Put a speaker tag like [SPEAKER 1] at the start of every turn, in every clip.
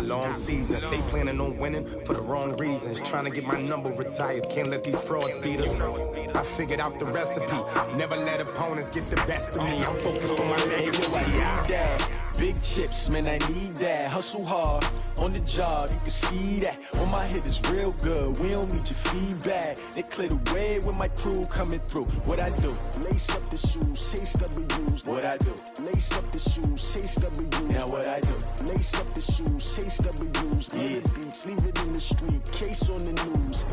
[SPEAKER 1] long season. They planning on winning for the wrong reasons. Trying to get my number retired. Can't let these frauds beat us. I figured out the recipe. Never let opponents get the best of me. I'm focused on my legacy.
[SPEAKER 2] Big chips, man, I need that. Hustle hard on the job, you can see that. On my head is real good, we don't need your feedback. They clear the way with my crew coming through. What I do? Lace up the shoes, chase W's. What I do? Lace up the shoes, chase W's. Now what I do? Lace up the shoes, chase W's. Yeah. The beats, leave it in the street, case on the news.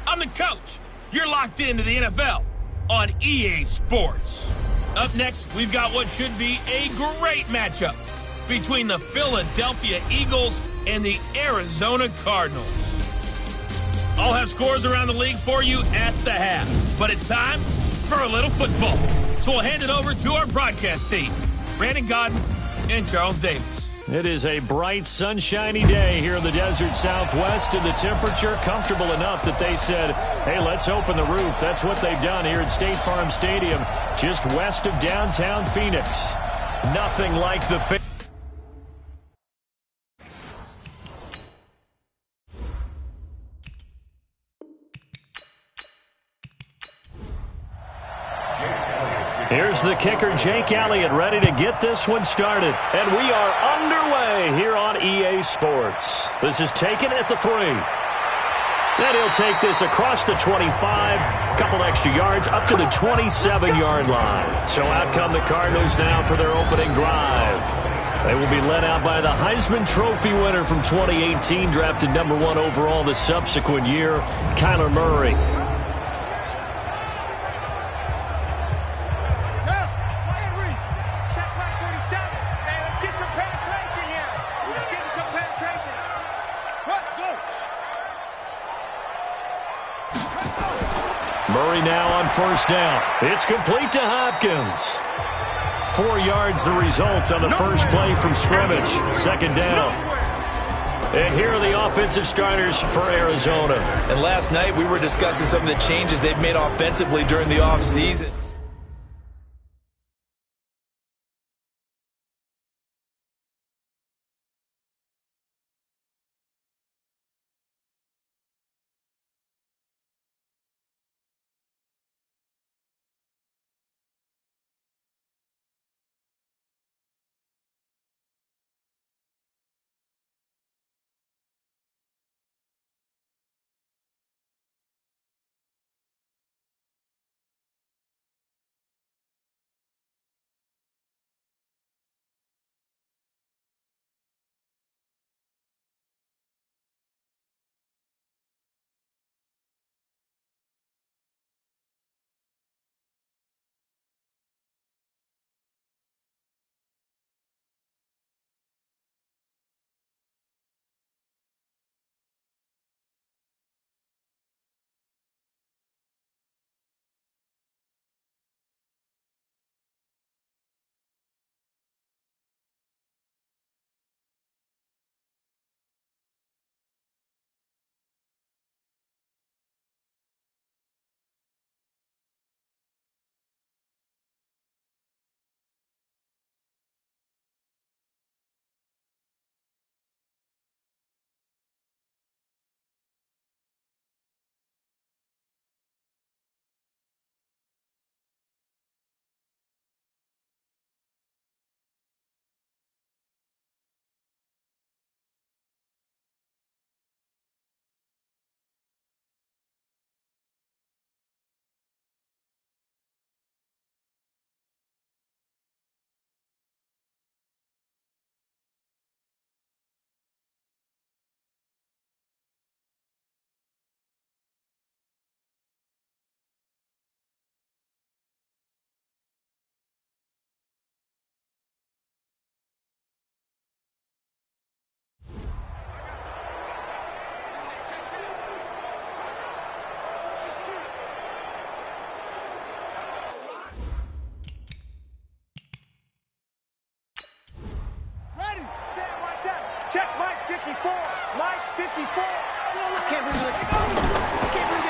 [SPEAKER 3] I'm the coach. You're locked into the NFL on EA Sports. Up next, we've got what should be a great matchup between the Philadelphia Eagles and the Arizona Cardinals. I'll have scores around the league for you at the half, but it's time for a little football. So we'll hand it over to our broadcast team, Brandon Godden and Charles Davis.
[SPEAKER 4] It is a bright, sunshiny day here in the desert Southwest, and the temperature comfortable enough that they said, hey, let's open the roof. That's what they've done here at State Farm Stadium, just west of downtown Phoenix. Nothing like the Here's the kicker, Jake Elliott, ready to get this one started. And we are underway here on EA Sports. This is taken at the 3. And he'll take this across the 25, couple extra yards, up to the 27-yard line. So out come the Cardinals now for their opening drive. They will be led out by the Heisman Trophy winner from 2018, drafted number 1 overall the subsequent year, Kyler Murray. Murray now on first down. It's complete to Hopkins. 4 yards the result on the first play from scrimmage. Second down. And here are the offensive starters for Arizona.
[SPEAKER 2] And last night we were discussing some of the changes they've made offensively during the offseason.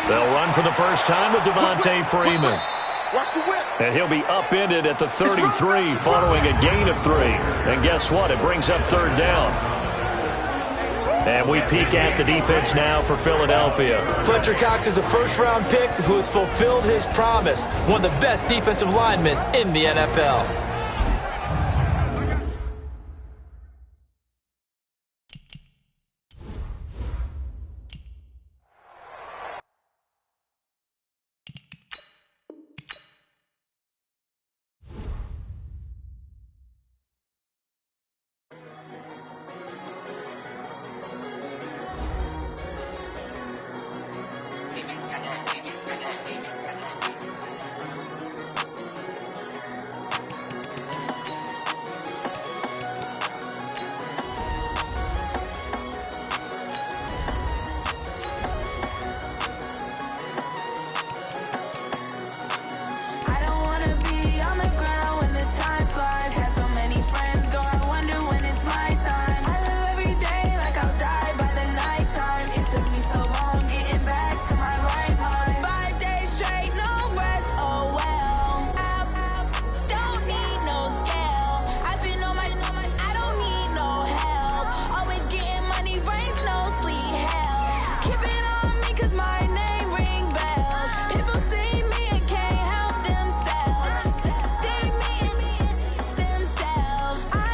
[SPEAKER 4] They'll run for the first time with Devontae Freeman. And he'll be upended at the 33 following a gain of 3. And guess what? It brings up third down. And we peek at the defense now for Philadelphia.
[SPEAKER 2] Fletcher Cox is a first-round pick who has fulfilled his promise. One of the best defensive linemen in the NFL.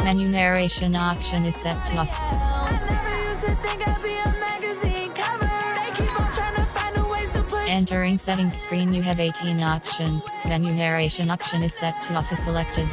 [SPEAKER 5] Menu narration option is set to off. Entering settings screen, you have 18 options. Menu narration option is set to off is selected.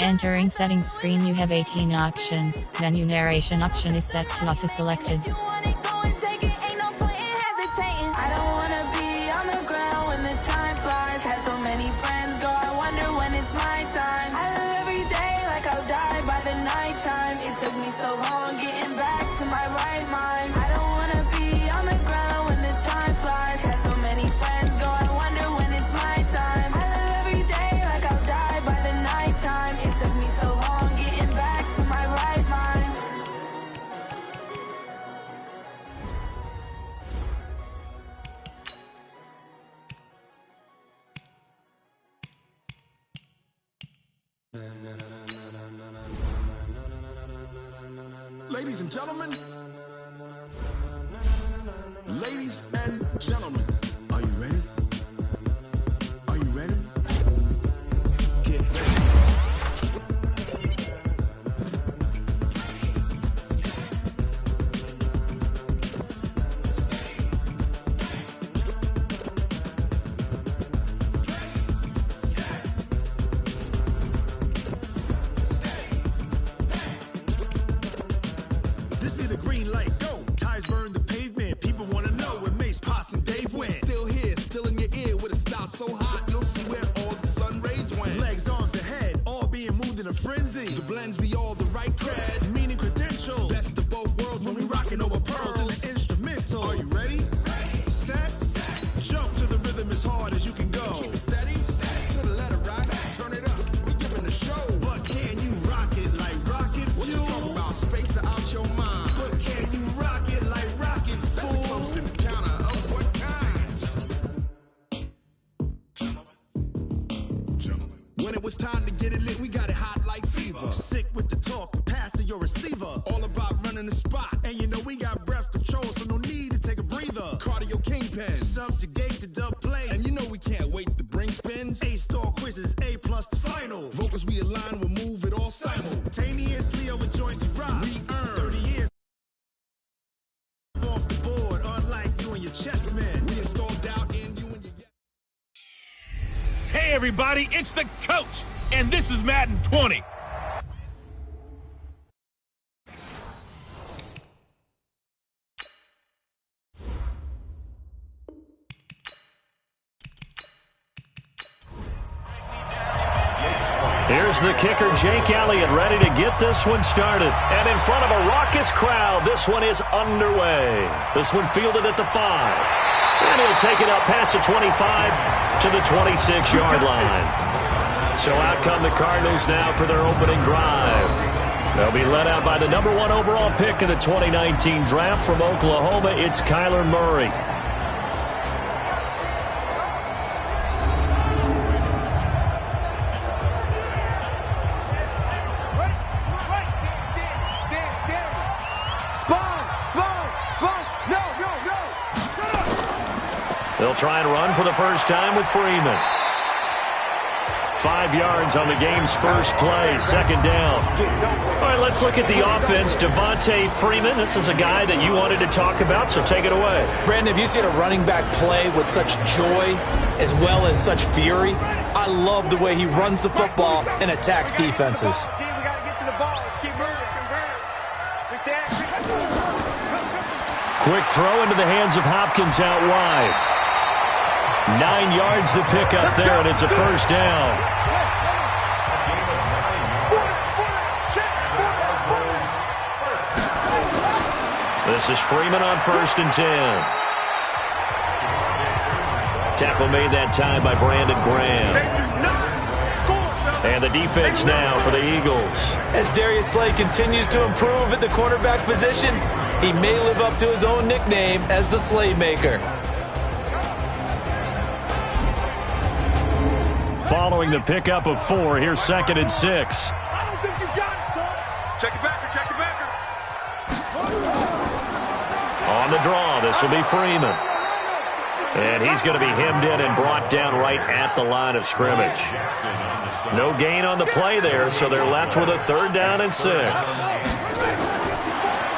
[SPEAKER 5] Entering settings screen, you have 18 options. Menu narration option is set to off is selected.
[SPEAKER 6] Ladies and gentlemen, ladies and gentlemen, are you ready? Are you ready? Get ready. This be the green light, go. Tires burn the pavement. People want to know where Mace, Poss, and Dave went. Still here, still in your ear with a style so hot, you'll see where all the sun rays went. Legs, arms, and head, all being moved in a frenzy. The blends be all the right cred, meaning credentials. Best of both worlds when we rockin' over pearls in the instrumental. Are you ready? Set, jump to the rhythm as hard as you can go. Keep it steady, to the letter right, turn it up. We giving the show. But can you rock it like rocket fuel? What you talking about? Space out your mind. But can you rock it like rockets, fool? That's a close encounter of what kind? Gentlemen. When it was time to get it lit, we got it hot like fever. Sick running the spot. And you know we got breath control, so no need to take a breather. Cardio kingpin, subjugate the dub play. And you know we can't wait to bring spins. A-star quizzes, A+ the final. Vocals we align, we'll move it all simultaneously over joints and rock. We earn 30 years off the board, unlike you and your chest man. We installed doubt in you and your...
[SPEAKER 3] Hey everybody, it's the coach, and this is Madden 20.
[SPEAKER 4] Here's the kicker, Jake Elliott, ready to get this one started. And in front of a raucous crowd, this one is underway. This one fielded at the 5. And he'll take it up past the 25 to the 26-yard line. So out come the Cardinals now for their opening drive. They'll be led out by the number 1 overall pick in the 2019 draft from Oklahoma. It's Kyler Murray. They'll try and run for the first time with Freeman. 5 yards on the game's first play, second down. All right, let's look at the offense. Devontae Freeman, this is a guy that you wanted to talk about, so take it away.
[SPEAKER 7] Brandon, have you seen a running back play with such joy as well as such fury? I love the way he runs the football and attacks defenses.
[SPEAKER 4] Quick throw into the hands of Hopkins out wide. 9 yards to pick up there, and it's a first down. This is Freeman on 1st and 10. Tackle made that time by Brandon Graham. And the defense now for the Eagles.
[SPEAKER 7] As Darius Slay continues to improve at the quarterback position, he may live up to his own nickname as the Slaymaker.
[SPEAKER 4] Following the pickup of 4, here's 2nd and 6.
[SPEAKER 6] I don't think you got it, son. Check it backer, check it backer.
[SPEAKER 4] On the draw, this will be Freeman. And he's going to be hemmed in and brought down right at the line of scrimmage. No gain on the play there, so they're left with a 3rd down and 6.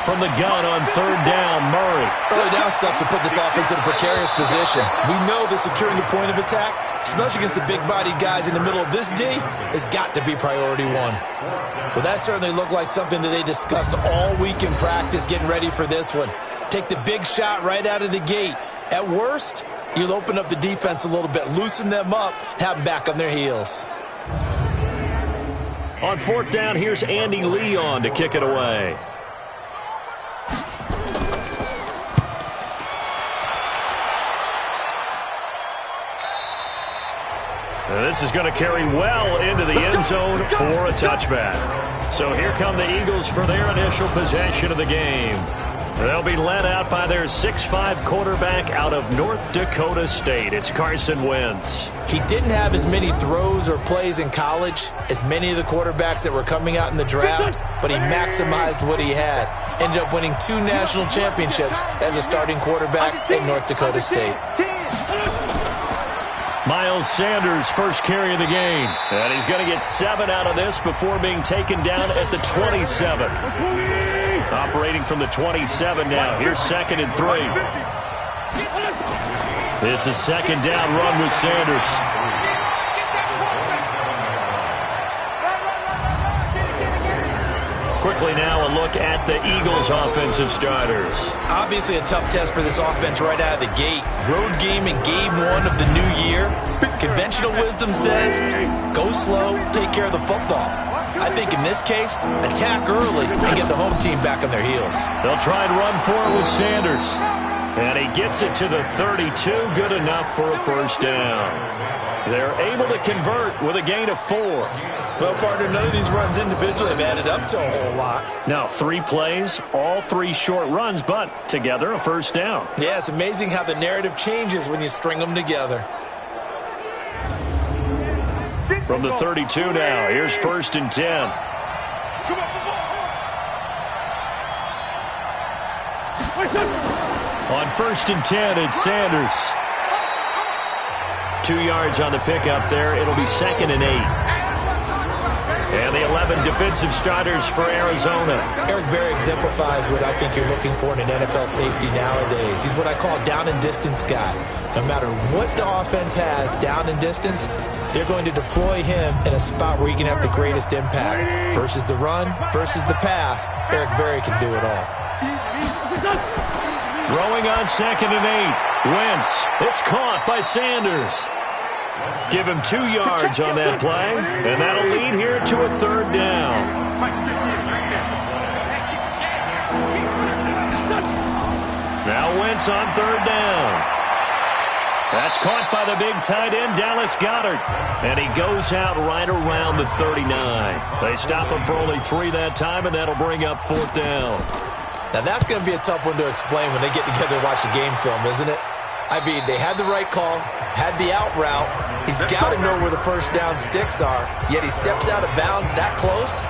[SPEAKER 4] From the gun on 3rd down, Murray.
[SPEAKER 7] Early down stuff to put this offense in a precarious position. We know that securing the point of attack, especially against the big-bodied guys in the middle of this D, has got to be priority 1. Well, that certainly looked like something that they discussed all week in practice getting ready for this one. Take the big shot right out of the gate. At worst, you'll open up the defense a little bit, loosen them up, have them back on their heels.
[SPEAKER 4] On 4th down, here's Andy Leon to kick it away. This is going to carry well into the end zone for a touchback. So here come the Eagles for their initial possession of the game. They'll be led out by their 6'5" quarterback out of North Dakota State. It's Carson Wentz.
[SPEAKER 7] He didn't have as many throws or plays in college as many of the quarterbacks that were coming out in the draft, but he maximized what he had. Ended up winning 2 national championships as a starting quarterback at North Dakota State.
[SPEAKER 4] Miles Sanders, first carry of the game. And he's going to get 7 out of this before being taken down at the 27. Operating from the 27 now. Here's 2nd and 3. It's a 2nd down run with Sanders. Quickly now a look at the Eagles' offensive starters.
[SPEAKER 7] Obviously a tough test for this offense right out of the gate. Road game in game 1 of the new year. Conventional wisdom says, go slow, take care of the football. I think in this case, attack early and get the home team back on their heels.
[SPEAKER 4] They'll try and run for it with Sanders. And he gets it to the 32, good enough for a first down. They're able to convert with a gain of 4.
[SPEAKER 7] Well, partner, none of these runs individually have added up to a whole lot.
[SPEAKER 4] Now, 3 plays, all 3 short runs, but together a first down.
[SPEAKER 7] Yeah, it's amazing how the narrative changes when you string them together.
[SPEAKER 4] From the 32 now, here's 1st and 10. On 1st and 10, it's Sanders. 2 yards on the pickup there. It'll be 2nd and 8. And the 11 defensive starters for Arizona.
[SPEAKER 7] Eric Berry exemplifies what I think you're looking for in an NFL safety nowadays. He's what I call a down and distance guy. No matter what the offense has down and distance, they're going to deploy him in a spot where he can have the greatest impact. Versus the run, versus the pass, Eric Berry can do it all.
[SPEAKER 4] Throwing on 2nd and 8. Wentz. It's caught by Sanders. Give him 2 yards on that play, and that'll lead here to a 3rd down. Now Wentz on 3rd down. That's caught by the big tight end, Dallas Goedert. And he goes out right around the 39. They stop him for only 3 that time, and that'll bring up 4th down.
[SPEAKER 7] Now that's going to be a tough one to explain when they get together and watch the game film, isn't it? I mean, they had the right call, had the out route. He's got to know where the first down sticks are, yet he steps out of bounds that close.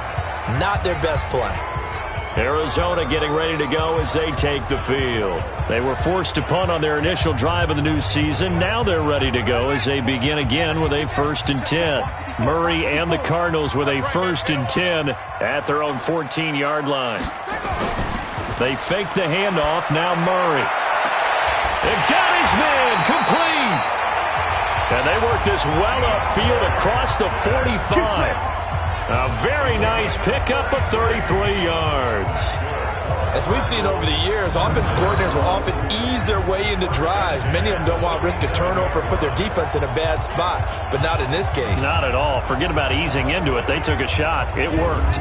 [SPEAKER 7] Not their best play.
[SPEAKER 4] Arizona getting ready to go as they take the field. They were forced to punt on their initial drive of the new season. Now they're ready to go as they begin again with a 1st and 10. Murray and the Cardinals with a 1st and 10 at their own 14-yard line. They fake the handoff. Now Murray. They've got his man complete. And they work this well upfield across the 45. A very nice pickup of 33 yards.
[SPEAKER 7] As we've seen over the years, offensive coordinators will often ease their way into drives. Many of them don't want to risk a turnover and put their defense in a bad spot, but not in this case.
[SPEAKER 4] Not at all. Forget about easing into it. They took a shot. It worked.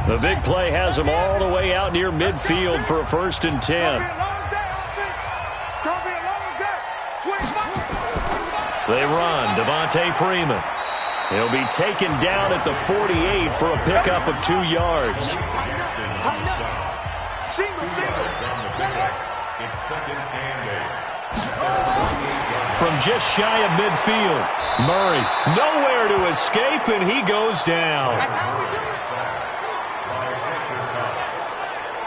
[SPEAKER 4] The big play has them all the way out near midfield for a 1st and 10. They run. Devontae Freeman. He'll be taken down at the 48 for a pickup of 2 yards. From just shy of midfield, Murray nowhere to escape, and he goes down.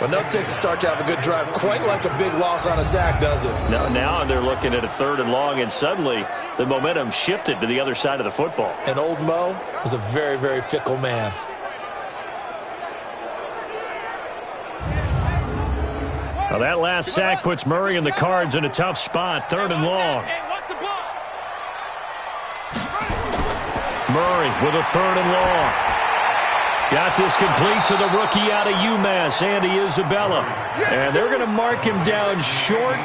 [SPEAKER 7] But enough takes a start to have a good drive. Quite like a big loss on a sack, does it?
[SPEAKER 4] No, now they're looking at a 3rd and long, and suddenly the momentum shifted to the other side of the football.
[SPEAKER 7] And old Mo is a very, very fickle man.
[SPEAKER 4] Now that last sack puts Murray and the Cards in a tough spot. 3rd and long. Murray with a 3rd and long. Got this complete to the rookie out of UMass, Andy Isabella. And they're going to mark him down short,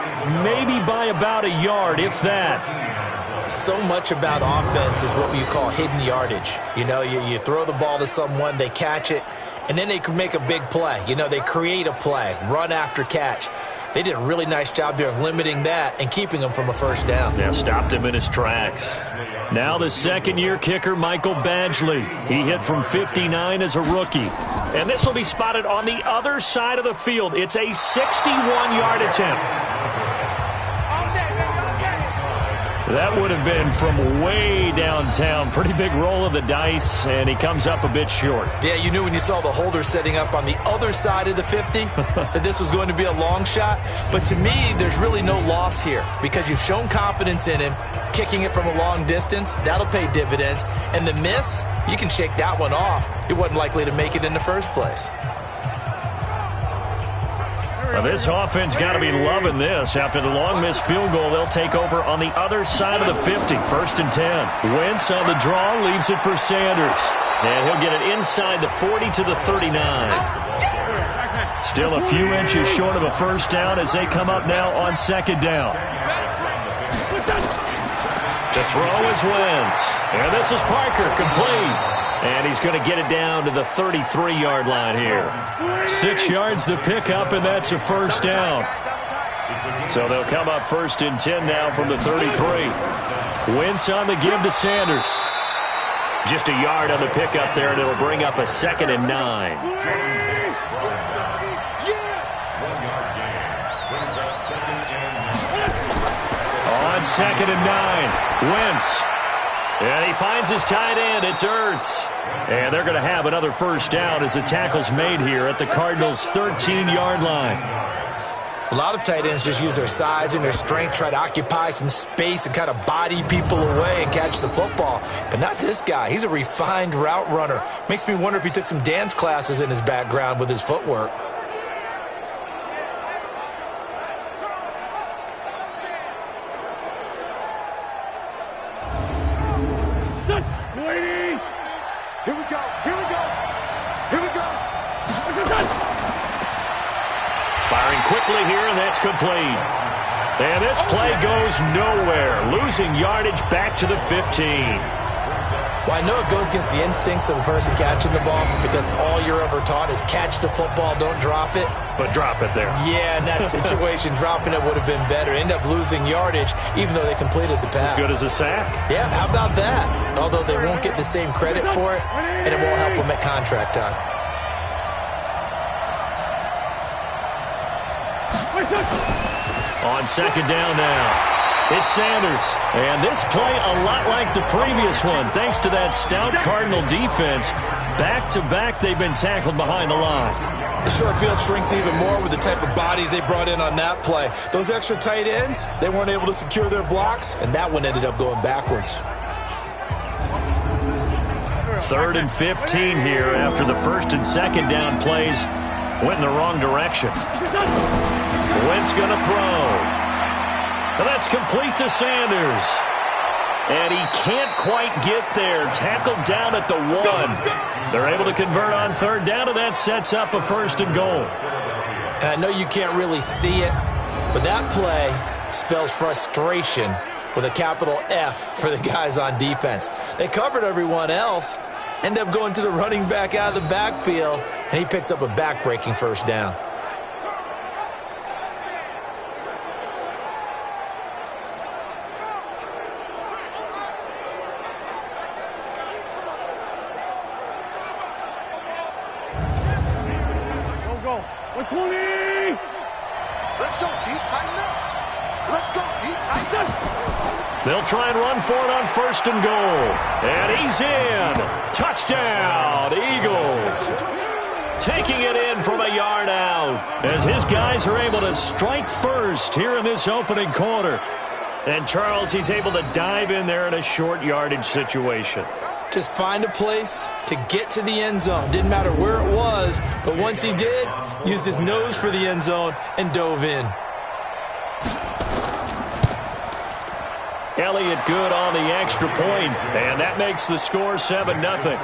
[SPEAKER 4] maybe by about a yard, if that.
[SPEAKER 7] So much about offense is what you call hidden yardage. You know, you throw the ball to someone, they catch it, and then they can make a big play. You know, they create a play, run after catch. They did a really nice job there of limiting that and keeping him from a 1st down.
[SPEAKER 4] Yeah, stopped him in his tracks. Now the 2nd-year kicker, Michael Badgley. He hit from 59 as a rookie. And this will be spotted on the other side of the field. It's a 61-yard attempt. That would have been from way downtown. Pretty big roll of the dice, and he comes up a bit short.
[SPEAKER 7] Yeah, you knew when you saw the holder setting up on the other side of the 50 that this was going to be a long shot. But to me, there's really no loss here because you've shown confidence in him. Kicking it from a long distance, that'll pay dividends. And the miss, you can shake that one off. It wasn't likely to make it in the first place.
[SPEAKER 4] Now this offense got to be loving this. After the long missed field goal, they'll take over on the other side of the 50. 1st and 10. Wentz on the draw, leaves it for Sanders. And he'll get it inside the 40 to the 39. Still a few inches short of a 1st down as they come up now on 2nd down. To throw is Wentz. And this is Parker, complete. And he's going to get it down to the 33-yard line here. 6 yards the pickup, and that's a 1st down. So they'll come up 1st and 10 now from the 33. Wentz on the give to Sanders. Just a yard on the pickup there, and it'll bring up a 2nd and 9. On 2nd and 9, Wentz. And he finds his tight end. It's Ertz. And they're going to have another 1st down as the tackle's made here at the Cardinals' 13-yard line.
[SPEAKER 7] A lot of tight ends just use their size and their strength, try to occupy some space and kind of body people away and catch the football. But not this guy. He's a refined route runner. Makes me wonder if he took some dance classes in his background with his footwork.
[SPEAKER 6] Here we go. Here we go. Here we go.
[SPEAKER 4] Firing quickly here, and that's complete. And this play goes nowhere, losing yardage back to the 15.
[SPEAKER 7] Well, I know it goes against the instincts of the person catching the ball because all you're ever taught is catch the football, don't drop it.
[SPEAKER 4] But drop it there.
[SPEAKER 7] Yeah, in that situation, dropping it would have been better. End up losing yardage, even though they completed the pass.
[SPEAKER 4] As good as a sack.
[SPEAKER 7] Yeah, how about that? Although they won't get the same credit for it, and it won't help them at contract time.
[SPEAKER 4] On second down now. It's Sanders. And this play a lot like the previous one. Thanks to that stout Cardinal defense, back-to-back they've been tackled behind the line.
[SPEAKER 7] The short field shrinks even more with the type of bodies they brought in on that play. Those extra tight ends, they weren't able to secure their blocks, and that one ended up going backwards.
[SPEAKER 4] 3rd and 15 here after the first and second down plays went in the wrong direction. Wentz going to throw. And that's complete to Sanders. And he can't quite get there. Tackled down at the 1. They're able to convert on 3rd down, and that sets up a 1st and goal.
[SPEAKER 7] And I know you can't really see it, but that play spells frustration with a capital F for the guys on defense. They covered everyone else, end up going to the running back out of the backfield, and he picks up a back-breaking 1st down.
[SPEAKER 6] Let's go, deep, tighten up. Let's go, deep, tighten up.
[SPEAKER 4] They'll try and run for it on 1st and goal. And he's in. Touchdown, Eagles. Taking it in from a yard out as his guys are able to strike first here in this opening quarter. And Charles, he's able to dive in there in a short yardage situation.
[SPEAKER 7] Just find a place to get to the end zone. Didn't matter where it was, but once he did, used his nose for the end zone and dove in.
[SPEAKER 4] Elliott good on the extra point, and that makes the score 7-0.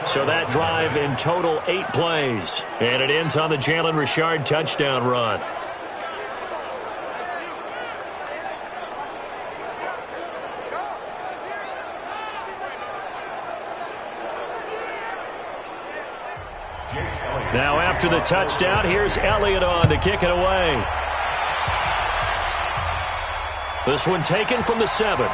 [SPEAKER 4] So that drive in total 8 plays, and it ends on the Jalen Richard touchdown run. Now after the touchdown, here's Elliott on to kick it away. This one taken from the 7. A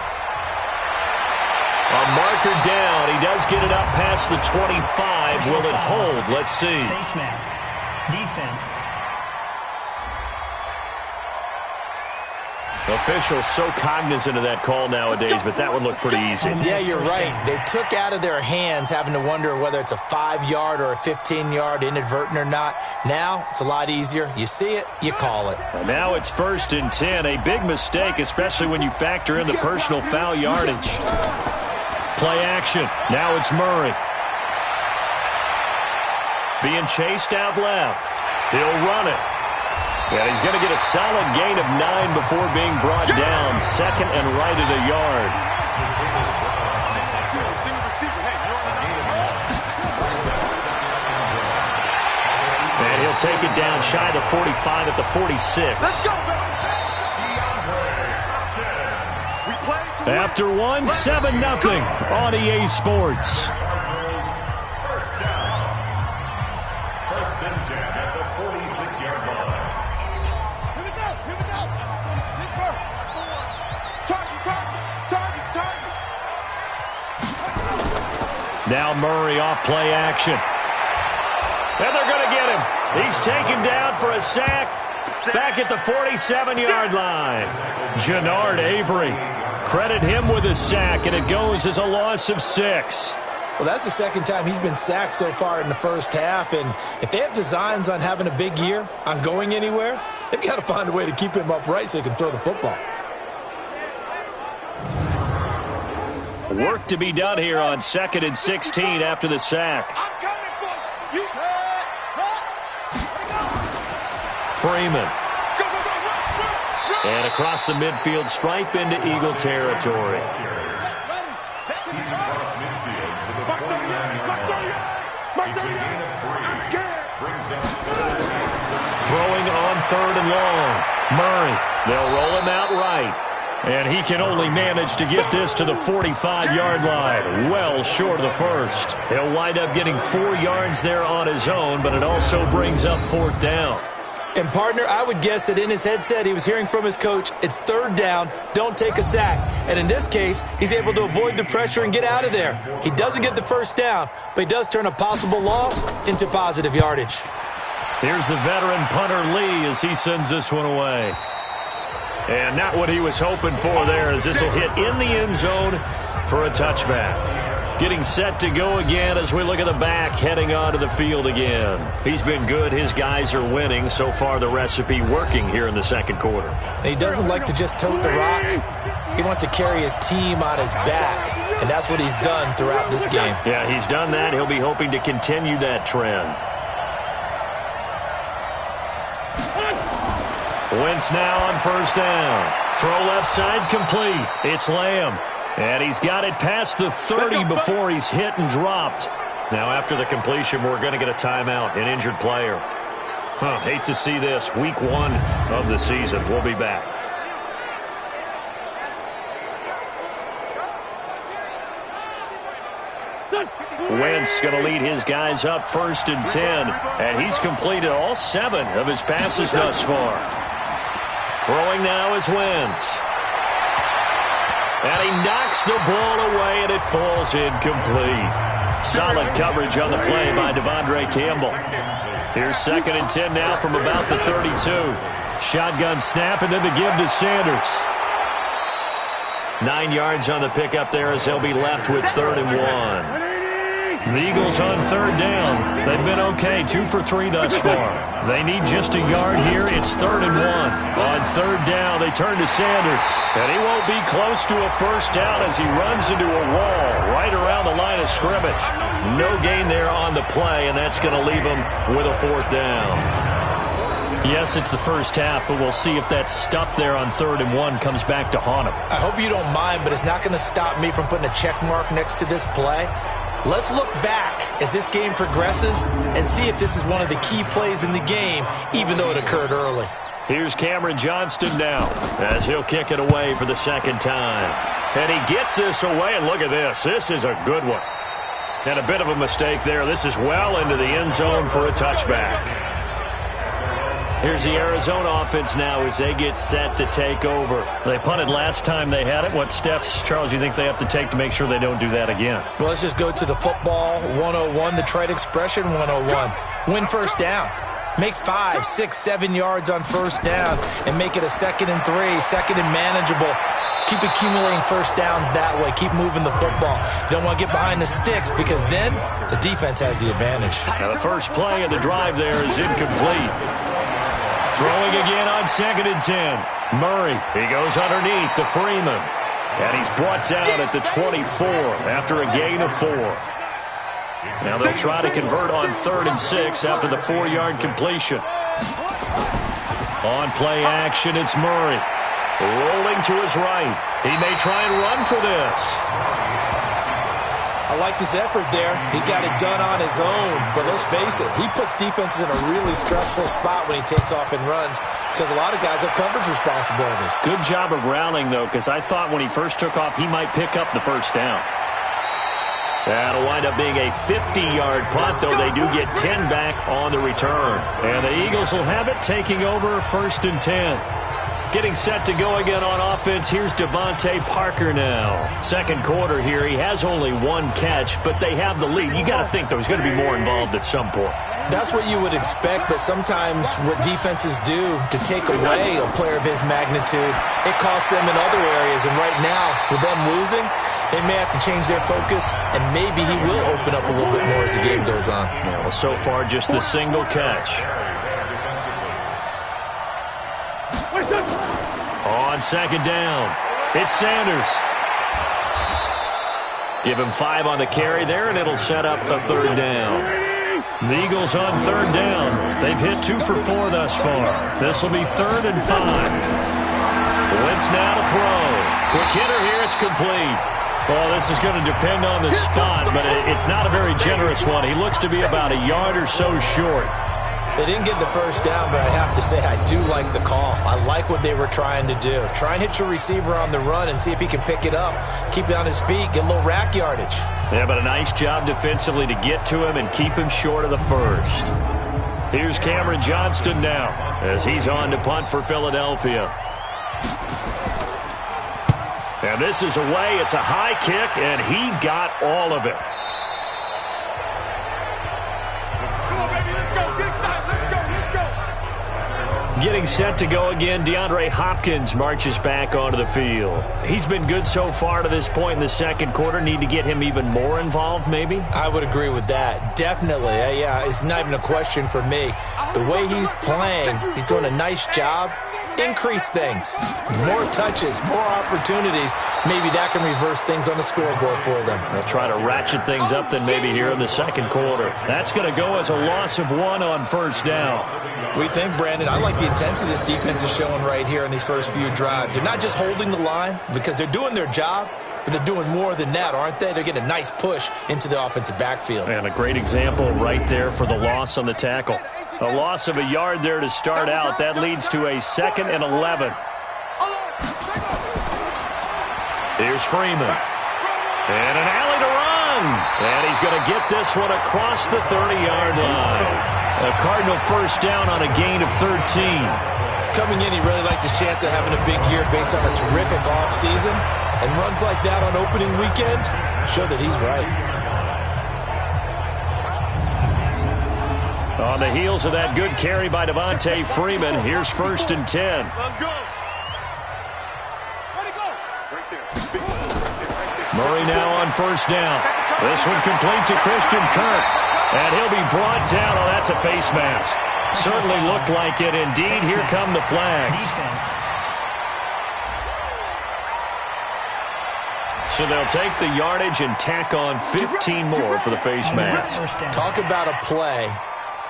[SPEAKER 4] marker down. He does get it up past the 25. Will it hold? Let's see.
[SPEAKER 8] Face mask. Defense.
[SPEAKER 4] Officials so cognizant of that call nowadays, but that one looked pretty easy.
[SPEAKER 7] Yeah, you're right. They took out of their hands having to wonder whether it's a 5-yard or a 15-yard inadvertent or not. Now it's a lot easier. You see it, you call it.
[SPEAKER 4] And now it's 1st and 10. A big mistake, especially when you factor in the personal foul yardage. Play action. Now it's Murray. Being chased out left. He'll run it. And he's going to get a solid gain of 9 before being brought down. 2nd and right at a yard. And he'll take it down shy of the 45 at the 46. After one, 7-0 on EA Sports. Now Murray off play action. And they're going to get him. He's taken down for a sack back at the 47-yard line. Jannard Avery. Credit him with a sack, and it goes as a loss of 6.
[SPEAKER 7] Well, that's the second time he's been sacked so far in the first half, and if they have designs on having a big year, on going anywhere, they've got to find a way to keep him upright so he can throw the football.
[SPEAKER 4] Work to be done here on 2nd and 16 after the sack. Freeman. And across the midfield stripe into Eagle territory. Throwing on 3rd and long. Murray. They'll roll him out right. And he can only manage to get this to the 45-yard line, well short of the first. He'll wind up getting 4 yards there on his own, but it also brings up 4th down.
[SPEAKER 7] And, partner, I would guess that in his headset he was hearing from his coach, it's 3rd down, don't take a sack. And in this case, he's able to avoid the pressure and get out of there. He doesn't get the 1st down, but he does turn a possible loss into positive yardage.
[SPEAKER 4] Here's the veteran punter Lee as he sends this one away. And not what he was hoping for there, as this will hit in the end zone for a touchback. Getting set to go again as we look at the back heading onto the field again. He's been good. His guys are winning. So far, the recipe working here in the second quarter.
[SPEAKER 7] He doesn't like to just tote the rock. He wants to carry his team on his back, and that's what he's done throughout this game.
[SPEAKER 4] Yeah, he's done that. He'll be hoping to continue that trend. Wentz now on 1st down. Throw left side complete. It's Lamb. And he's got it past the 30 before he's hit and dropped. Now after the completion, we're going to get a timeout, an injured player. Hate to see this. Week 1 of the season. We'll be back. Wentz going to lead his guys up 1st and 10. And he's completed all 7 of his passes thus far. Throwing now is Wentz. And he knocks the ball away, and it falls incomplete. Solid coverage on the play by Devondre Campbell. Here's 2nd and 10 now from about the 32. Shotgun snap, and then the give to Sanders. 9 yards on the pickup there as they'll be left with 3rd and 1. The Eagles on 3rd down. They've been okay, 2 for 3 thus far. They need just a yard here. It's 3rd and 1. On 3rd down, they turn to Sanders. And he won't be close to a 1st down as he runs into a wall right around the line of scrimmage. No gain there on the play, and that's going to leave him with a 4th down. Yes, it's the first half, but we'll see if that stuff there on 3rd and 1 comes back to haunt him.
[SPEAKER 7] I hope you don't mind, but it's not going to stop me from putting a check mark next to this play. Let's look back as this game progresses and see if this is one of the key plays in the game, even though it occurred early.
[SPEAKER 4] Here's Cameron Johnston now as he'll kick it away for the 2nd time. And he gets this away, and look at this. This is a good one. And a bit of a mistake there. This is well into the end zone for a touchback. Here's the Arizona offense now as they get set to take over. They punted last time they had it. What steps, Charles, do you think they have to take to make sure they don't do that again?
[SPEAKER 7] Well, let's just go to the football 101, the trade expression 101. Win 1st down. Make 5, 6, 7 yards on 1st down and make it a 2nd and 3, 2nd and manageable. Keep accumulating 1st downs that way. Keep moving the football. You don't want to get behind the sticks because then the defense has the advantage.
[SPEAKER 4] Now the first play of the drive there is incomplete. Throwing again on 2nd and 10. Murray, he goes underneath to Freeman. And he's brought down at the 24 after a gain of 4. Now they'll try to convert on 3rd and 6 after the 4-yard completion. On play action, it's Murray. Rolling to his right. He may try and run for this.
[SPEAKER 7] I like this effort there. He got it done on his own. But let's face it, he puts defenses in a really stressful spot when he takes off and runs because a lot of guys have coverage responsibilities.
[SPEAKER 4] Good job of rallying, though, because I thought when he first took off, he might pick up the 1st down. That'll wind up being a 50-yard punt, though they do get 10 back on the return. And the Eagles will have it taking over 1st and 10. Getting set to go again on offense, here's Devontae Parker now. Second quarter here, he has only 1 catch, but they have the lead. You got to think, though, he's going to be more involved at some point.
[SPEAKER 7] That's what you would expect, but sometimes what defenses do to take away a player of his magnitude, it costs them in other areas. And right now, with them losing, They may have to change their focus, and maybe he will open up a little bit more as the game goes on.
[SPEAKER 4] Well, so far, just the single catch. On second down, it's Sanders. Give him 5 on the carry there, and it'll set up a third down. The Eagles on third down. They've hit 2 for 4 thus far. This will be 3rd and 5. Wentz now to throw. Quick hitter here, it's complete. Well, this is going to depend on the spot, but it's not a very generous one. He looks to be about a yard or so short.
[SPEAKER 7] They didn't get the first down, but I have to say I do like the call. I like what they were trying to do. Try and hit your receiver on the run and see if he can pick it up. Keep it on his feet, get a little rack yardage.
[SPEAKER 4] Yeah, but a nice job defensively to get to him and keep him short of the first. Here's Cameron Johnston now as he's on to punt for Philadelphia. And this is away. It's a high kick, and he got all of it. Getting set to go again, DeAndre Hopkins marches back onto the field. He's been good so far to this point in the second quarter. Need to get him even more involved, maybe?
[SPEAKER 7] I would agree with that. Definitely. Yeah, it's not even a question for me. The way he's playing, he's doing a nice job. Increase things. More touches, more opportunities. Maybe that can reverse things on the scoreboard for them.
[SPEAKER 4] They'll try to ratchet things up then maybe here in the second quarter. That's going to go as a loss of 1 on first down.
[SPEAKER 7] We think, Brandon, I like the intensity this defense is showing right here in these first few drives. They're not just holding the line because they're doing their job, but they're doing more than that, aren't they? They're getting a nice push into the offensive backfield.
[SPEAKER 4] And a great example right there for the loss on the tackle. A loss of a yard there to start out. That leads to a 2nd and 11. Here's Freeman. And an alley to run. And he's going to get this one across the 30-yard line. A Cardinal first down on a gain of 13.
[SPEAKER 7] Coming in, he really liked his chance of having a big year based on a terrific offseason. And runs like that on opening weekend show that he's right.
[SPEAKER 4] On the heels of that good carry by Devontae Freeman, here's 1st and 10.
[SPEAKER 6] Let's go. Ready, go. Right there.
[SPEAKER 4] Murray now on first down. This one complete to Christian Kirk. And he'll be brought down. Oh, that's a face mask. Certainly looked like it. Indeed, here come the flags.
[SPEAKER 8] Defense.
[SPEAKER 4] So they'll take the yardage and tack on 15 more for the face mask.
[SPEAKER 7] Talk about a play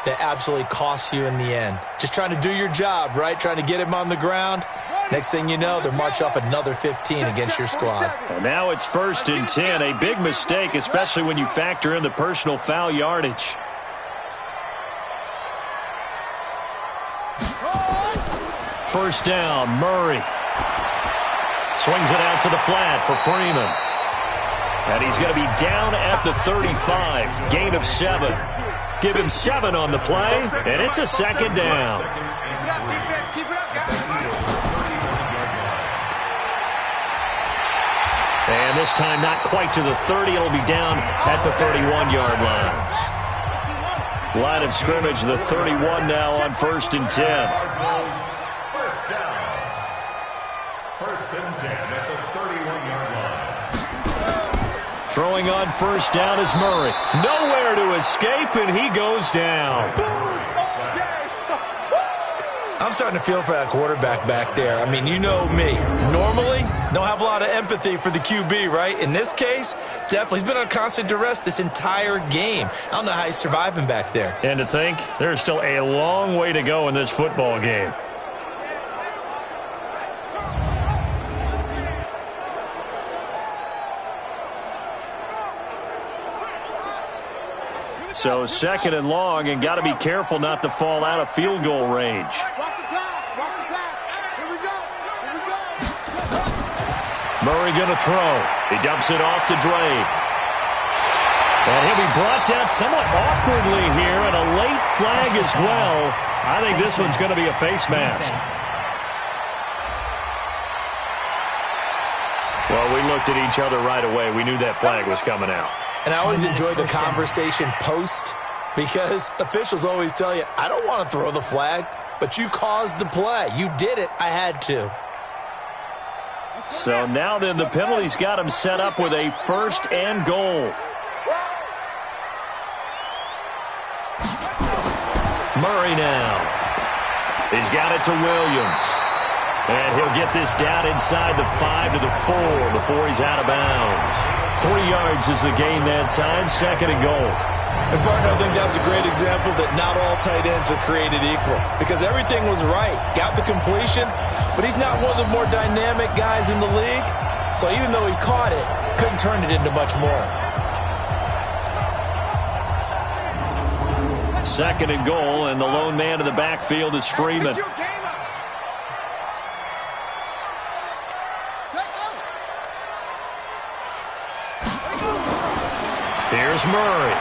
[SPEAKER 7] that absolutely costs you in the end. Just trying to do your job, right? Trying to get him on the ground. Next thing you know, they're march off another 15 against your squad.
[SPEAKER 4] And now it's 1st and 10. A big mistake, especially when you factor in the personal foul yardage. First down, Murray. Swings it out to the flat for Freeman. And he's going to be down at the 35. Gain of 7. Give him 7 on the play, and it's a 2nd down. And this time not quite to the 30. It'll be down at the 31-yard line. Line of scrimmage, the 31 now on 1st and 10.
[SPEAKER 9] First down. 1st and 10 at the 31-yard line.
[SPEAKER 4] Throwing on first down is Murray. Nowhere to escape, and he goes down.
[SPEAKER 7] I'm starting to feel for that quarterback back there. I mean, you know me. Normally, don't have a lot of empathy for the QB, right? In this case, definitely. He's been on constant duress this entire game. I don't know how he's surviving back there.
[SPEAKER 4] And to think, there's still a long way to go in this football game. So 2nd and long, and got to be careful not to fall out of field goal range. Murray going to throw. He dumps it off to Drake. And he'll be brought down somewhat awkwardly here, and a late flag as well. I think this one's going to be a face mask. Well, we looked at each other right away. We knew that flag was coming out.
[SPEAKER 7] And I always enjoy the conversation post because officials always tell you, I don't want to throw the flag, but you caused the play. You did it. I had to.
[SPEAKER 4] So now then the penalty's got him set up with a 1st and goal. Murray now. He's got it to Williams. And he'll get this down inside the 5 to the 4 before he's out of bounds. 3 yards is the gain that time, 2nd and goal.
[SPEAKER 7] And, partner, I think that's a great example that not all tight ends are created equal because everything was right. Got the completion, but he's not one of the more dynamic guys in the league. So even though he caught it, couldn't turn it into much more.
[SPEAKER 4] 2nd and goal, and the lone man in the backfield is Freeman. Here's Murray.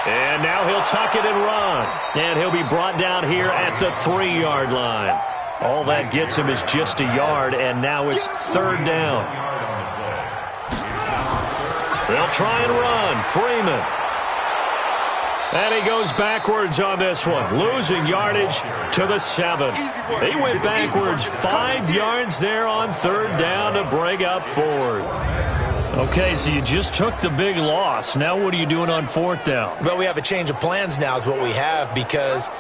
[SPEAKER 4] And now he'll tuck it and run. And he'll be brought down here at the 3-yard line. All that gets him is just a yard, and now it's 3rd down. They'll try and run. Freeman. And he goes backwards on this one, losing yardage to the 7. He went backwards 5 yards there on 3rd down to bring up 4th. Okay, so you just took the big loss. Now what are you doing on 4th down?
[SPEAKER 7] Well, we have a change of plans now is what we have because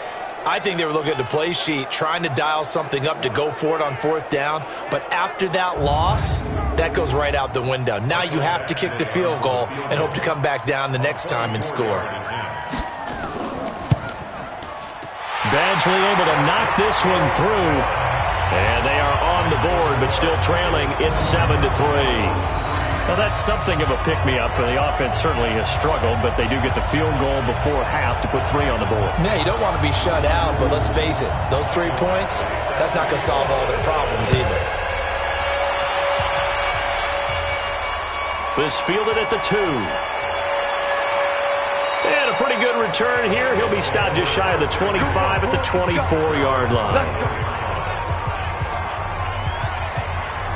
[SPEAKER 7] I think they were looking at the play sheet, trying to dial something up to go for it on 4th down. But after that loss, that goes right out the window. Now you have to kick the field goal and hope to come back down the next time and score.
[SPEAKER 4] Badgley able to knock this one through. And they are on the board, but still trailing. It's 7-3. Well, that's something of a pick-me-up. The offense certainly has struggled, but they do get the field goal before half to put 3 on the board.
[SPEAKER 7] Yeah, you don't want to be shut out, but let's face it, those 3 points, that's not going to solve all their problems either.
[SPEAKER 4] This fielded at the 2. And a pretty good return here. He'll be stopped just shy of the 25 at the 24-yard line.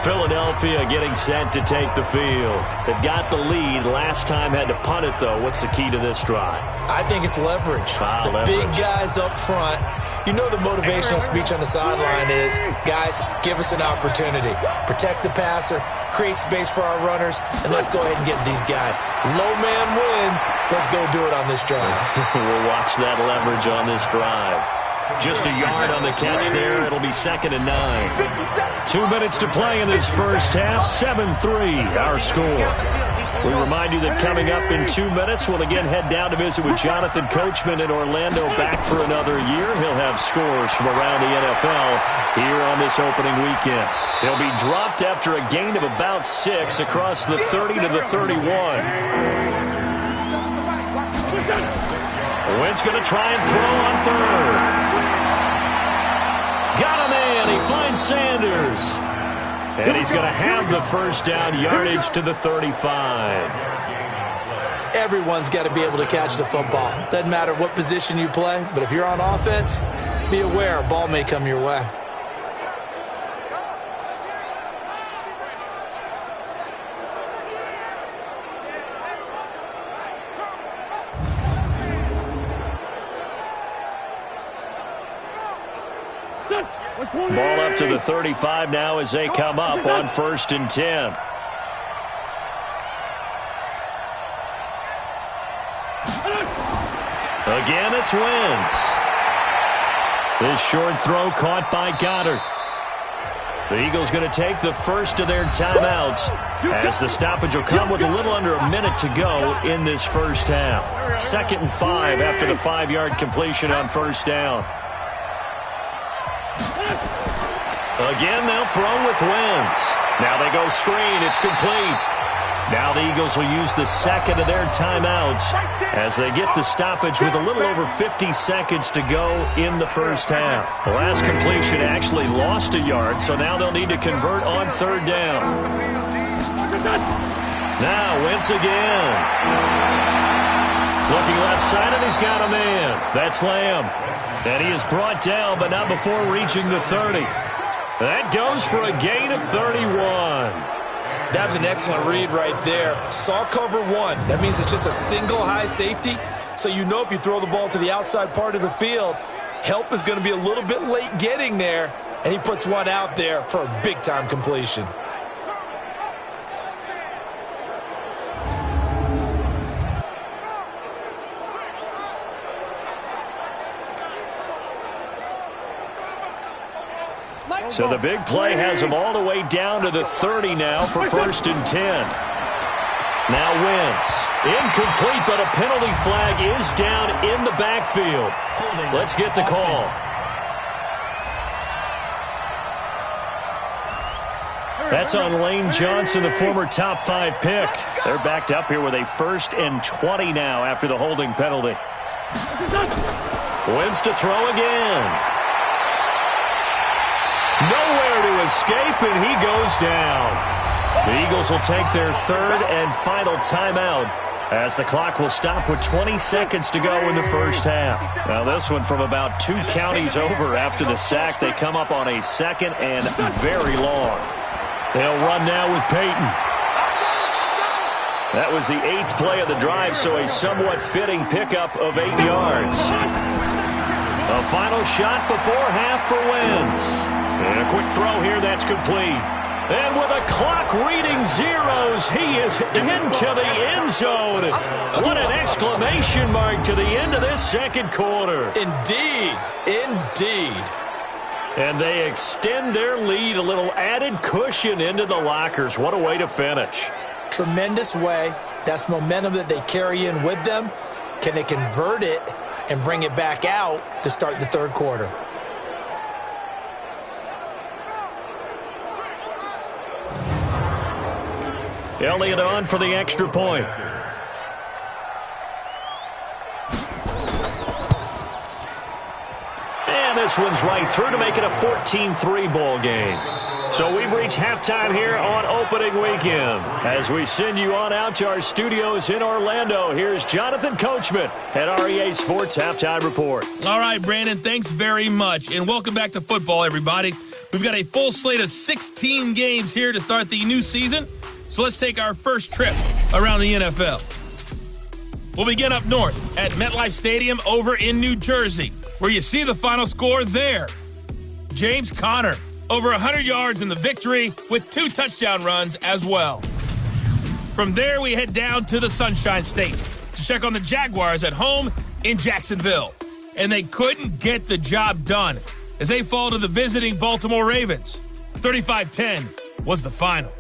[SPEAKER 4] Philadelphia getting set to take the field. They've got the lead. Last time had to punt it, though. What's the key to this drive?
[SPEAKER 7] I think it's leverage. The big guys up front. You know the motivational speech on the sideline is, guys, give us an opportunity. Protect the passer, create space for our runners, and let's go ahead and get these guys. Low man wins. Let's go do it on this drive.
[SPEAKER 4] We'll watch that leverage on this drive. Just a yard on the catch there. It'll be 2nd and 9. 2 minutes to play in this first half. 7-3 our score. We remind you that coming up in 2 minutes, we'll again head down to visit with Jonathan Coachman in Orlando, back for another year. He'll have scores from around the NFL here on this opening weekend. He'll be dropped after a gain of about 6 across the 30 to the 31. Wentz going to try and throw on 3rd. Got a man. He finds Sanders. And he's going to have the 1st down, yardage to the 35.
[SPEAKER 7] Everyone's got to be able to catch the football. Doesn't matter what position you play, but if you're on offense, be aware a ball may come your way.
[SPEAKER 4] Ball up to the 35 now as they come up on 1st and 10. Again, it's Wentz. This short throw caught by Goddard. The Eagles going to take the first of their timeouts as the stoppage will come with a little under a minute to go in this first half. 2nd and 5 after the 5-yard completion on 1st down. Again, they'll throw with Wentz. Now they go screen. It's complete. Now the Eagles will use the 2nd of their timeouts as they get the stoppage with a little over 50 seconds to go in the first half. The last completion actually lost a yard, so now they'll need to convert on 3rd down. Now Wentz again. Looking left side, and he's got a man. That's Lamb. And he is brought down, but not before reaching the 30. That goes for a gain of 31.
[SPEAKER 7] That's an excellent read right there. Saw cover 1. That means it's just a single high safety. So you know if you throw the ball to the outside part of the field, help is going to be a little bit late getting there. and he puts one out there for a big-time completion.
[SPEAKER 4] So the big play has him all the way down to the 30 now for 1st and 10. Now Wentz. Incomplete, but a penalty flag is down in the backfield. Let's get the call. That's on Lane Johnson, the former top 5 pick. They're backed up here with a 1st and 20 now after the holding penalty. Wentz to throw again. Nowhere to escape, and he goes down. The Eagles will take their 3rd and final timeout as the clock will stop with 20 seconds to go in the first half. Now this one from about 2 counties over after the sack. They come up on a 2nd and very long. They'll run now with Peyton. That was the 8th play of the drive, so a somewhat fitting pickup of 8 yards. A final shot before half for Wentz. And a quick throw here that's complete. And with a clock reading zeros, he is into the end zone. What an exclamation mark to the end of this second quarter.
[SPEAKER 7] Indeed. Indeed.
[SPEAKER 4] And they extend their lead, a little added cushion into the lockers. What a way to finish.
[SPEAKER 7] Tremendous way. That's momentum that they carry in with them. Can they convert it and bring it back out to start the third quarter?
[SPEAKER 4] Elliott on for the extra point. And this one's right through to make it a 14-3 ball game. So we've reached halftime here on opening weekend. As we send you on out to our studios in Orlando, here's Jonathan Coachman at our EA Sports Halftime Report.
[SPEAKER 3] All right, Brandon, thanks very much. And welcome back to football, everybody. We've got a full slate of 16 games here to start the new season. So let's take our first trip around the NFL. We'll begin up north at MetLife Stadium over in New Jersey, where you see the final score there. James Conner, over 100 yards in the victory with 2 touchdown runs as well. From there, we head down to the Sunshine State to check on the Jaguars at home in Jacksonville. And they couldn't get the job done as they fall to the visiting Baltimore Ravens. 35-10 was the final.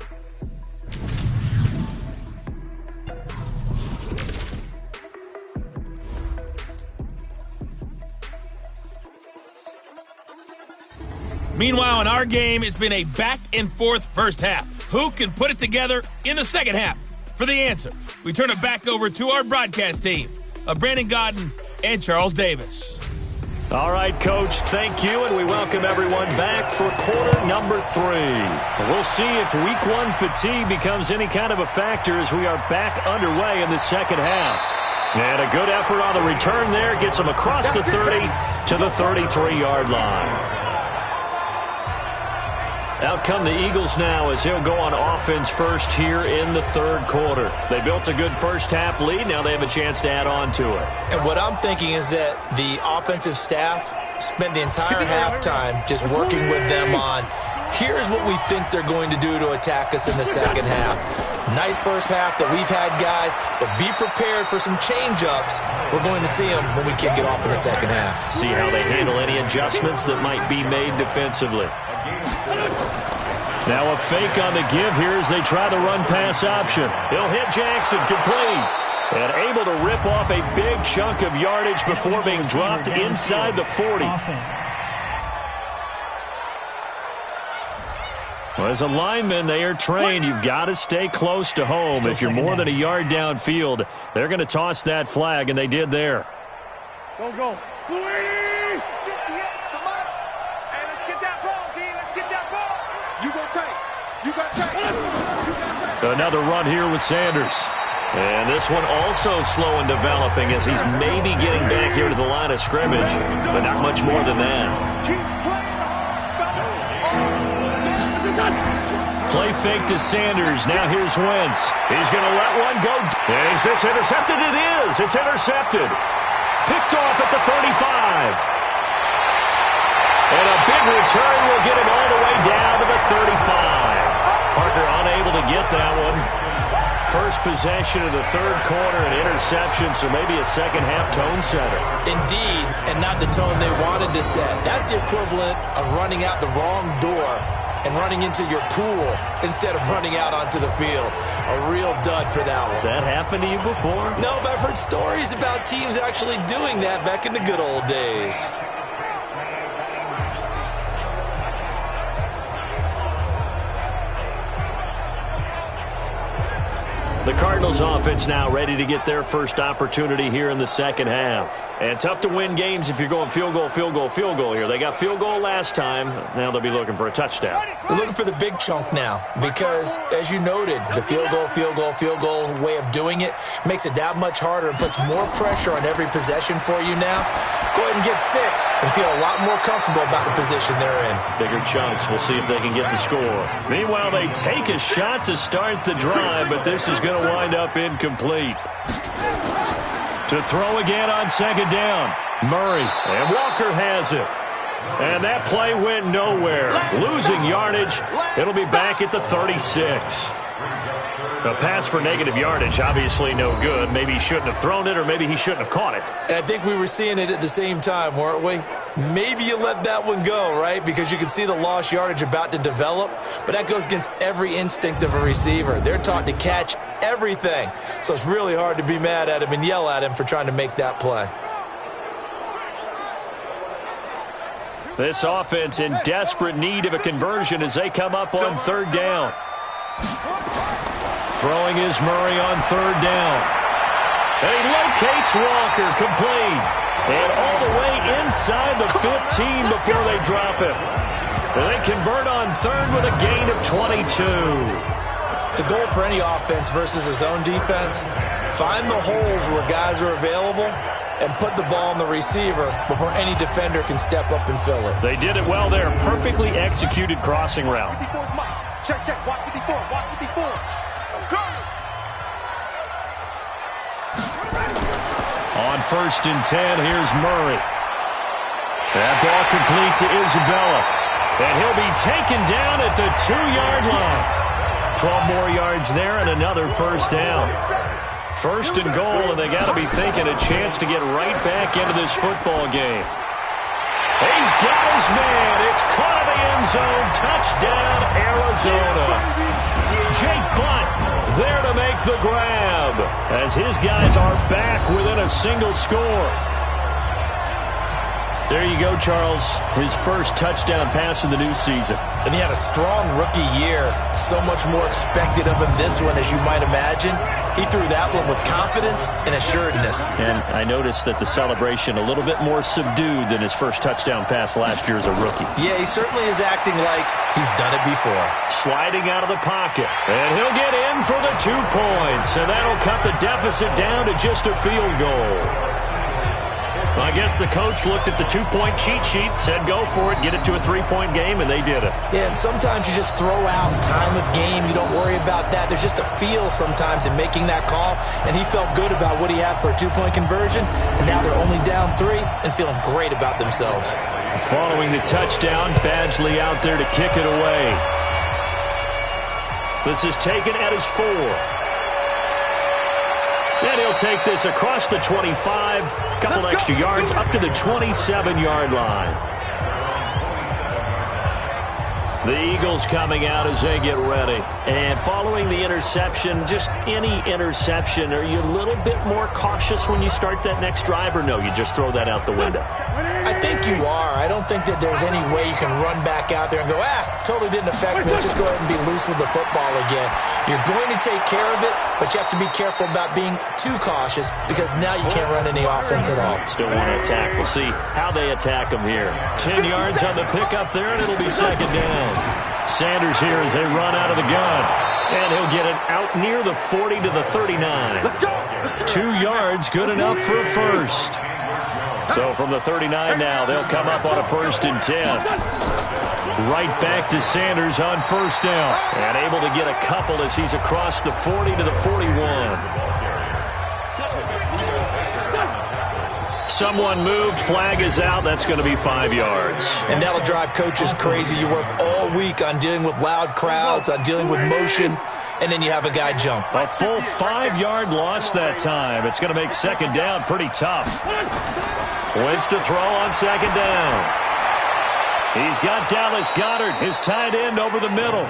[SPEAKER 3] Meanwhile, in our game, it's been a back-and-forth first half. Who can put it together in the second half? For the answer, we turn it back over to our broadcast team of Brandon Godden and Charles Davis.
[SPEAKER 4] All right, Coach, thank you, and we welcome everyone back for quarter number 3. We'll see if week 1 fatigue becomes any kind of a factor as we are back underway in the second half. And a good effort on the return there gets them across the 30 to the 33-yard line. Out come the Eagles now as they'll go on offense first here in the third quarter. They built a good first half lead. Now they have a chance to add on to it.
[SPEAKER 7] And what I'm thinking is that the offensive staff spent the entire halftime just working with them on, here's what we think they're going to do to attack us in the second half. Nice first half that we've had, guys, but be prepared for some change-ups. We're going to see them when we kick it off in the second half.
[SPEAKER 4] See how they handle any adjustments that might be made defensively. Now a fake on the give here as they try the run-pass option. He'll hit Jackson, complete. And able to rip off a big chunk of yardage before being dropped inside the 40. Well, as a lineman, they are trained. You've got to stay close to home. If you're more than a yard downfield, they're going to toss that flag, and they did there.
[SPEAKER 10] Go.
[SPEAKER 4] Another run here with Sanders. And this one also slow in developing as he's maybe getting back here to the line of scrimmage, but not much more than that. Play fake to Sanders. Now here's Wentz. He's going to let one go. And is this intercepted? It is. It's intercepted. Picked off at the 35. And a big return will get him all the way down to the 35. Parker unable to get that one. First possession of the third quarter, an interception, so maybe a second-half tone setter.
[SPEAKER 7] Indeed, and not the tone they wanted to set. That's the equivalent of running out the wrong door and running into your pool instead of running out onto the field. A real dud for that one.
[SPEAKER 4] Has that happened to you before?
[SPEAKER 7] No, but I've heard stories about teams actually doing that back in the good old days.
[SPEAKER 4] The Cardinals offense now ready to get their first opportunity here in the second half. And tough to win games if you're going field goal, field goal, field goal here. They got field goal last time. Now they'll be looking for a touchdown.
[SPEAKER 7] They're looking for the big chunk now because, as you noted, the field goal way of doing it makes it that much harder and puts more pressure on every possession for you now. Go ahead and get 6 and feel a lot more comfortable about the position they're in.
[SPEAKER 4] Bigger chunks. We'll see if they can get the score. Meanwhile, they take a shot to start the drive, but this is going to wind up incomplete. To throw again on second down. Murray, and Walker has it. And that play went nowhere. Losing yardage. It'll be back at the 36. A pass for negative yardage, obviously no good. Maybe he shouldn't have thrown it, or maybe he shouldn't have caught it.
[SPEAKER 7] And I think we were seeing it at the same time, weren't we? Maybe you let that one go, right? Because you can see the lost yardage about to develop. But that goes against every instinct of a receiver. They're taught to catch everything. So it's really hard to be mad at him and yell at him for trying to make that play.
[SPEAKER 4] This offense in desperate need of a conversion as they come up on third down. Throwing is Murray on third down. And he locates Walker, complete. And all the way inside the 15 before they drop it. And they convert on third with a gain of 22.
[SPEAKER 7] The goal for any offense versus his own defense, find the holes where guys are available and put the ball on the receiver before any defender can step up and fill it.
[SPEAKER 4] They did it well there. Perfectly executed crossing route.
[SPEAKER 6] Check, watch 54, watch 54.
[SPEAKER 4] On first and 10, here's Murray. That ball complete to Isabella. And he'll be taken down at the 2-yard line. 12 more yards there and another first down. First and goal, and they got to be thinking a chance to get right back into this football game. He's got his man. It's caught in the end zone. Touchdown, Arizona. Jake Butt there to make the grab as his guys are back within a single score. There you go, Charles. His first touchdown pass of the new season.
[SPEAKER 7] And he had a strong rookie year. So much more expected of him this one, as you might imagine. He threw that one with confidence and assuredness.
[SPEAKER 4] And I noticed that the celebration a little bit more subdued than his first touchdown pass last year as a rookie.
[SPEAKER 7] Yeah, he certainly is acting like he's done it before.
[SPEAKER 4] Sliding out of the pocket. And he'll get in for the 2 points. And that'll cut the deficit down to just a field goal. I guess the coach looked at the 2-point cheat sheet, said go for it, get it to a 3-point game, and they did it.
[SPEAKER 7] Yeah, and sometimes you just throw out time of game. You don't worry about that. There's just a feel sometimes in making that call, and he felt good about what he had for a 2-point conversion, and now they're only down 3 and feeling great about themselves.
[SPEAKER 4] Following the touchdown, Badgley out there to kick it away. This is taken at his 4. And he'll take this across the 25, couple extra yards up to the 27-yard line. The Eagles coming out as they get ready. And following the interception, just any interception, are you a little bit more cautious when you start that next drive, or no, you just throw that out the window?
[SPEAKER 7] I think you are. I don't think that there's any way you can run back out there and go, totally didn't affect me. Let's just go ahead and be loose with the football again. You're going to take care of it, but you have to be careful about being too cautious because now you can't run any offense at all.
[SPEAKER 4] Still want to attack. We'll see how they attack them here. 10 yards on the pickup there, and it'll be second down. Sanders here as they run out of the gun. And he'll get it out near the 40 to the 39. 2 yards, good enough for a first. So from the 39 now, they'll come up on a first and 10. Right back to Sanders on first down. And able to get a couple as he's across the 40 to the 41. someone moved. Flag is out. That's going to be 5 yards.
[SPEAKER 7] And that'll drive coaches crazy. You work all week on dealing with loud crowds, on dealing with motion, and then you have a guy jump.
[SPEAKER 4] A full 5-yard loss that time. It's going to make second down pretty tough. Wentz to throw on second down. He's got Dallas Goedert, his tight end, over the middle.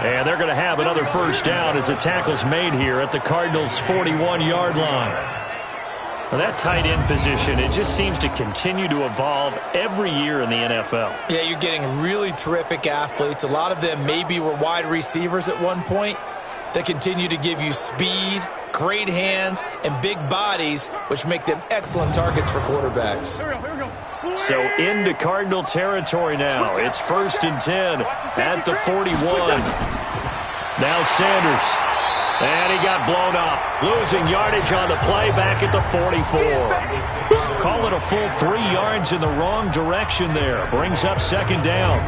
[SPEAKER 4] And they're going to have another first down as the tackle's made here at the Cardinals' 41-yard line. Well, that tight end position, it just seems to continue to evolve every year in the NFL.
[SPEAKER 7] Yeah, you're getting really terrific athletes. A lot of them maybe were wide receivers at one point that continue to give you speed, great hands, and big bodies, which make them excellent targets for quarterbacks.
[SPEAKER 4] So into Cardinal territory now. It's 1st and 10 at the 41. Now Sanders. And he got blown up. Losing yardage on the play back at the 44. Call it a full 3 yards in the wrong direction there. Brings up second down.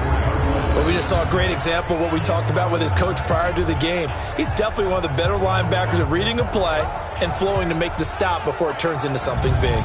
[SPEAKER 7] Well, we just saw a great example of what we talked about with his coach prior to the game. He's definitely one of the better linebackers at reading a play and flowing to make the stop before it turns into something big.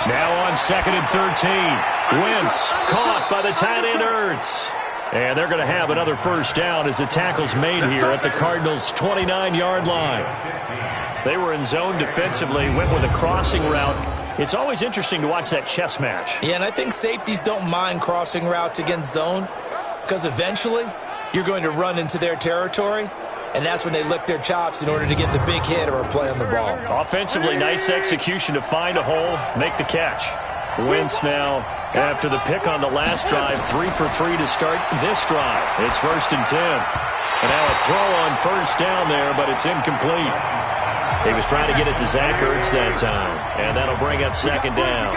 [SPEAKER 4] Now on 2nd and 13. Wentz caught by the tight end Ertz. And they're going to have another first down as the tackle's made here at the Cardinals' 29-yard line. They were in zone defensively, went with a crossing route. It's always interesting to watch that chess match.
[SPEAKER 7] Yeah, and I think safeties don't mind crossing routes against zone because eventually you're going to run into their territory, and that's when they lick their chops in order to get the big hit or a play on the ball.
[SPEAKER 4] Offensively, nice execution to find a hole, make the catch. Wentz now, after the pick on the last drive, 3 for 3 to start this drive. It's 1st and 10. And now a throw on first down there, but it's incomplete. He was trying to get it to Zach Ertz that time, and that'll bring up second down.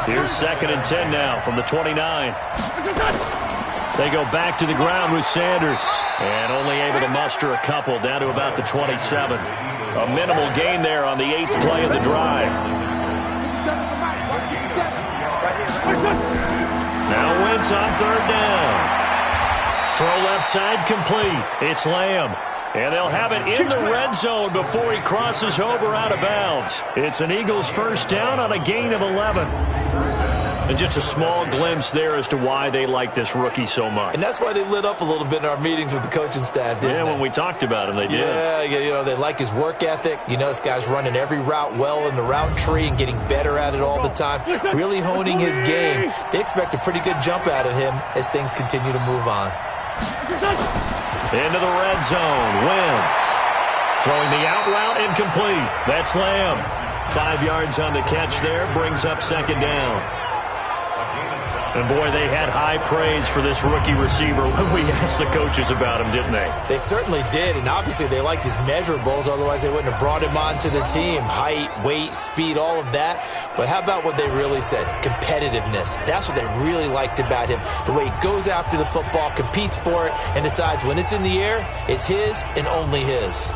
[SPEAKER 4] Here's 2nd and 10 now from the 29. They go back to the ground with Sanders, and only able to muster a couple down to about the 27. A minimal gain there on the 8th play of the drive. Now Wentz on 3rd down. Throw left side complete. It's Lamb. And they'll have it in the red zone before he crosses over out of bounds. It's an Eagles first down on a gain of 11. And just a small glimpse there as to why they like this rookie so much.
[SPEAKER 7] And that's why they lit up a little bit in our meetings with the coaching staff, didn't they?
[SPEAKER 4] Yeah, when we talked about him, they did.
[SPEAKER 7] Yeah, you know, they like his work ethic. You know, this guy's running every route well in the route tree and getting better at it all the time. Really honing his game. They expect a pretty good jump out of him as things continue to move on.
[SPEAKER 4] Into the red zone. Wentz throwing the out route incomplete. That's Lamb. 5 yards on the catch there. Brings up second down. And, boy, they had high praise for this rookie receiver when we asked the coaches about him, didn't they?
[SPEAKER 7] They certainly did, and obviously they liked his measurables. Otherwise, they wouldn't have brought him onto the team. Height, weight, speed, all of that. But how about what they really said? Competitiveness. That's what they really liked about him. The way he goes after the football, competes for it, and decides when it's in the air, it's his and only his.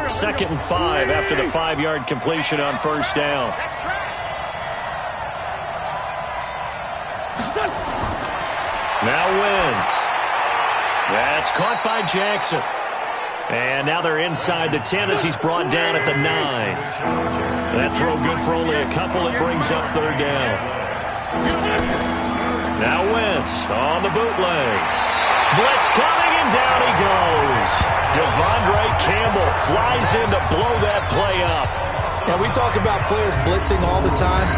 [SPEAKER 4] 2nd and 5 after the 5-yard completion on first down. Now Wentz. That's caught by Jackson. And now they're inside the 10 as he's brought down at the 9. That throw good for only a couple. It brings up 3rd down. Now Wentz on the bootleg. Blitz coming, and down he goes. Devondre Campbell flies in to blow that play up.
[SPEAKER 7] Now, we talk about players blitzing all the time.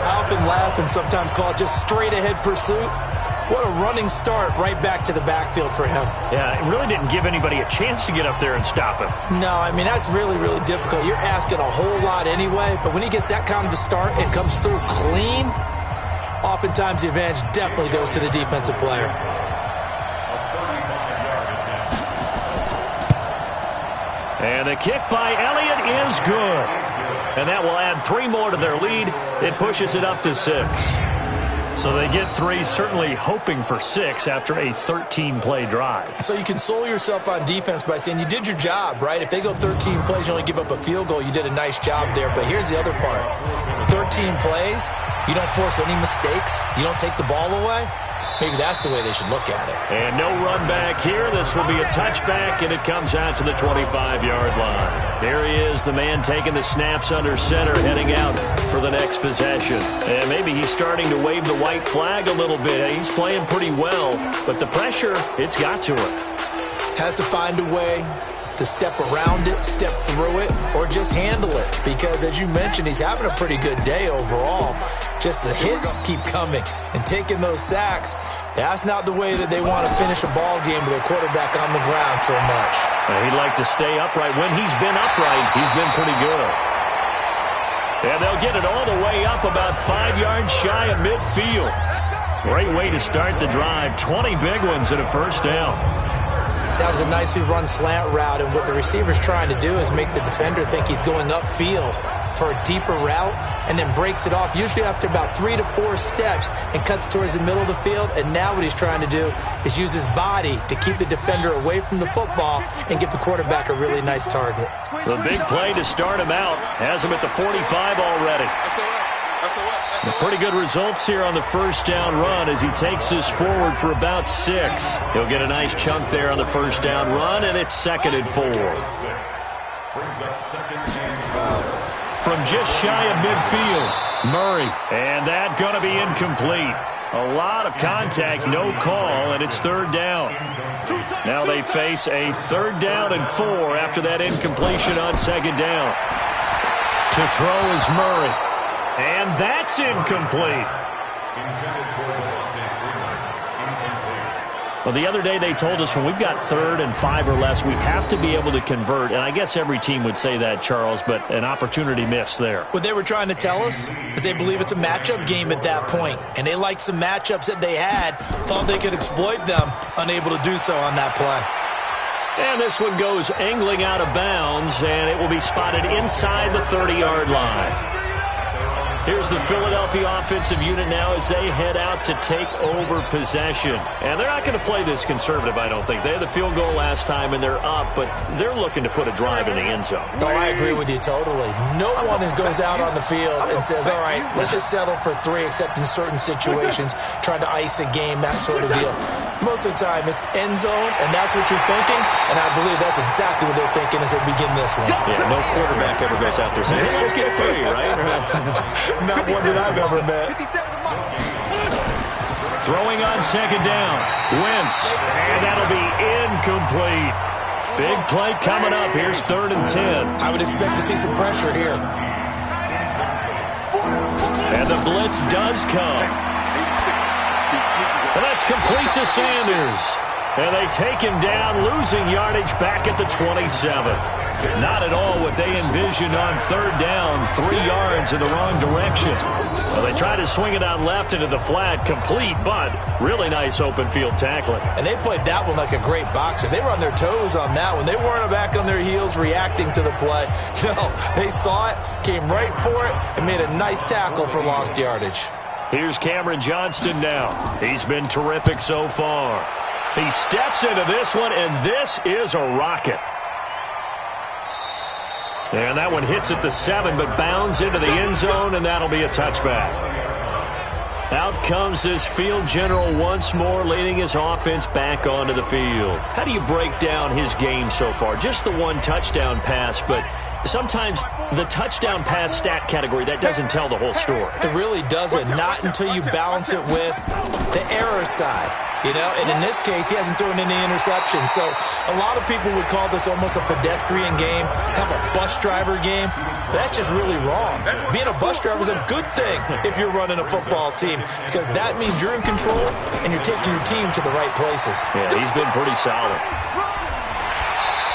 [SPEAKER 7] I often laugh and sometimes call it just straight-ahead pursuit. What a running start right back to the backfield for him.
[SPEAKER 4] Yeah, it really didn't give anybody a chance to get up there and stop him.
[SPEAKER 7] No, I mean, that's really, really difficult. You're asking a whole lot anyway, but when he gets that kind of a start and comes through clean, oftentimes the advantage definitely goes to the defensive player.
[SPEAKER 4] And the kick by Elliott is good. And that will add 3 more to their lead. It pushes it up to 6. So they get 3, certainly hoping for 6 after a 13-play drive.
[SPEAKER 7] So you console yourself on defense by saying you did your job, right? If they go 13 plays, you only give up a field goal, you did a nice job there. But here's the other part. 13 plays, you don't force any mistakes, you don't take the ball away. maybe that's the way they should look at it.
[SPEAKER 4] And no run back here. This will be a touchback, and it comes out to the 25-yard line. There he is, the man taking the snaps under center, heading out for the next possession. And maybe he's starting to wave the white flag a little bit. He's playing pretty well, but the pressure, it's got to him.
[SPEAKER 7] Has to find a way to step around it, step through it, or just handle it. Because as you mentioned, he's having a pretty good day overall. Just the hits keep coming and taking those sacks. That's not the way that they want to finish a ball game with their quarterback on the ground so much.
[SPEAKER 4] He'd like to stay upright. When he's been upright, he's been pretty good. And they'll get it all the way up about 5 yards shy of midfield. Great way to start the drive. 20 big ones and a first down.
[SPEAKER 7] That was a nicely run slant route, and what the receiver's trying to do is make the defender think he's going upfield for a deeper route and then breaks it off, usually after about 3 to 4 steps, and cuts towards the middle of the field. And now what he's trying to do is use his body to keep the defender away from the football and give the quarterback a really nice target.
[SPEAKER 4] The big play to start him out has him at the 45 already. Pretty good results here on the first down run as he takes this forward for about 6. He'll get a nice chunk there on the first down run, and it's 2nd and 4. From just shy of midfield, Murray. And that going to be incomplete. A lot of contact, no call, and it's 3rd down. Now they face a 3rd down and 4 after that incompletion on 2nd down. To throw is Murray. And that's incomplete. Well, the other day they told us when we've got 3rd and 5 or less, we have to be able to convert. And I guess every team would say that, Charles, but an opportunity missed there.
[SPEAKER 7] What they were trying to tell us is they believe it's a matchup game at that point. And they liked some matchups that they had, thought they could exploit them, unable to do so on that play.
[SPEAKER 4] And this one goes angling out of bounds, and it will be spotted inside the 30-yard line. Here's the Philadelphia offensive unit now as they head out to take over possession. And they're not going to play this conservative, I don't think. They had the field goal last time, and they're up, but they're looking to put a drive in the end zone.
[SPEAKER 7] Oh, I agree with you totally. No one goes out on the field and says, all right, let's just settle for 3, except in certain situations, trying to ice a game, that sort of deal. Most of the time, it's end zone, and that's what you're thinking, and I believe that's exactly what they're thinking as they begin this one.
[SPEAKER 4] Yeah, no quarterback ever goes out there saying, hey, let's get 3, right?
[SPEAKER 7] Not one that I've ever met.
[SPEAKER 4] Throwing on 2nd down. Wentz. And that'll be incomplete. Big play coming up. Here's 3rd and 10.
[SPEAKER 7] I would expect to see some pressure here.
[SPEAKER 4] And the blitz does come. And that's complete to Sanders. And they take him down, losing yardage back at the 27. Not at all what they envisioned on 3rd down, 3 yards in the wrong direction. Well, they tried to swing it out left into the flat, complete, but really nice open field tackling.
[SPEAKER 7] And they played that one like a great boxer. They were on their toes on that one. They weren't back on their heels reacting to the play. No, they saw it, came right for it, and made a nice tackle for lost yardage.
[SPEAKER 4] Here's Cameron Johnston now. He's been terrific so far. He steps into this one, and this is a rocket. And that one hits at the 7, but bounds into the end zone, and that'll be a touchback. Out comes this field general once more, leading his offense back onto the field. How do you break down his game so far? Just the 1 touchdown pass, but sometimes the touchdown pass stat category, that doesn't tell the whole story.
[SPEAKER 7] It really doesn't, not until you balance it with the error side. You know, and in this case, he hasn't thrown any interceptions. So a lot of people would call this almost a pedestrian game, kind of a bus driver game. But that's just really wrong. Being a bus driver is a good thing if you're running a football team, because that means you're in control and you're taking your team to the right places.
[SPEAKER 4] Yeah, he's been pretty solid.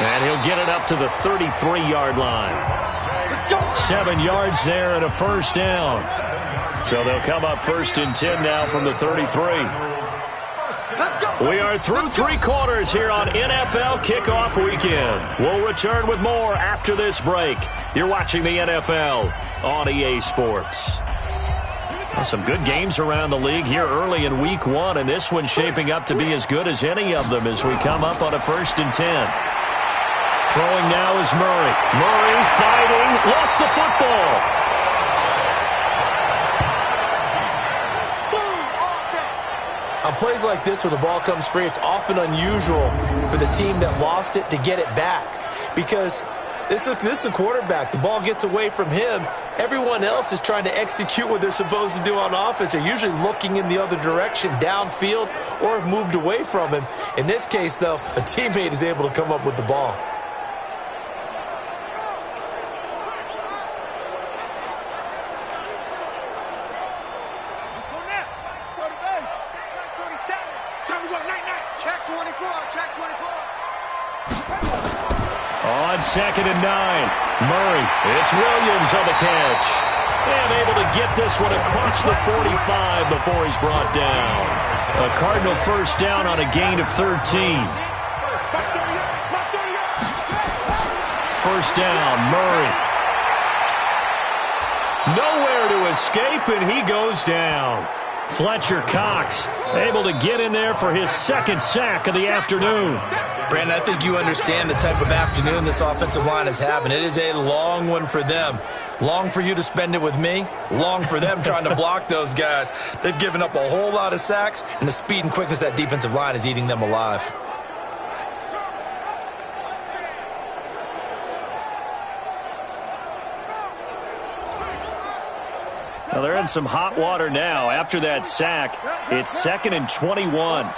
[SPEAKER 4] And he'll get it up to the 33-yard line. 7 yards there and a first down. So they'll come up 1st and 10 now from the 33. We are through 3 quarters here on NFL Kickoff Weekend. We'll return with more after this break. You're watching the NFL on EA Sports. Well, some good games around the league here early in Week 1, and this one's shaping up to be as good as any of them as we come up on a 1st and 10. Throwing now is Murray. Murray fighting, lost the football.
[SPEAKER 7] I'll on plays like this where the ball comes free, it's often unusual for the team that lost it to get it back. Because this is a quarterback. The ball gets away from him. Everyone else is trying to execute what they're supposed to do on offense. They're usually looking in the other direction, downfield, or have moved away from him. In this case, though, a teammate is able to come up with the ball.
[SPEAKER 4] On 2nd and 9, Murray. It's Williams on the catch. And able to get this one across the 45 before he's brought down. A Cardinal first down on a gain of 13. First down, Murray. Nowhere to escape, and he goes down. Fletcher Cox able to get in there for his second sack of the afternoon.
[SPEAKER 7] Brandon, I think you understand the type of afternoon this offensive line is having. It is a long one for them. Long for you to spend it with me. Long for them trying to block those guys. They've given up a whole lot of sacks, and the speed and quickness of that defensive line is eating them alive.
[SPEAKER 4] Well, they're in some hot water now. After that sack, it's 2nd and 21.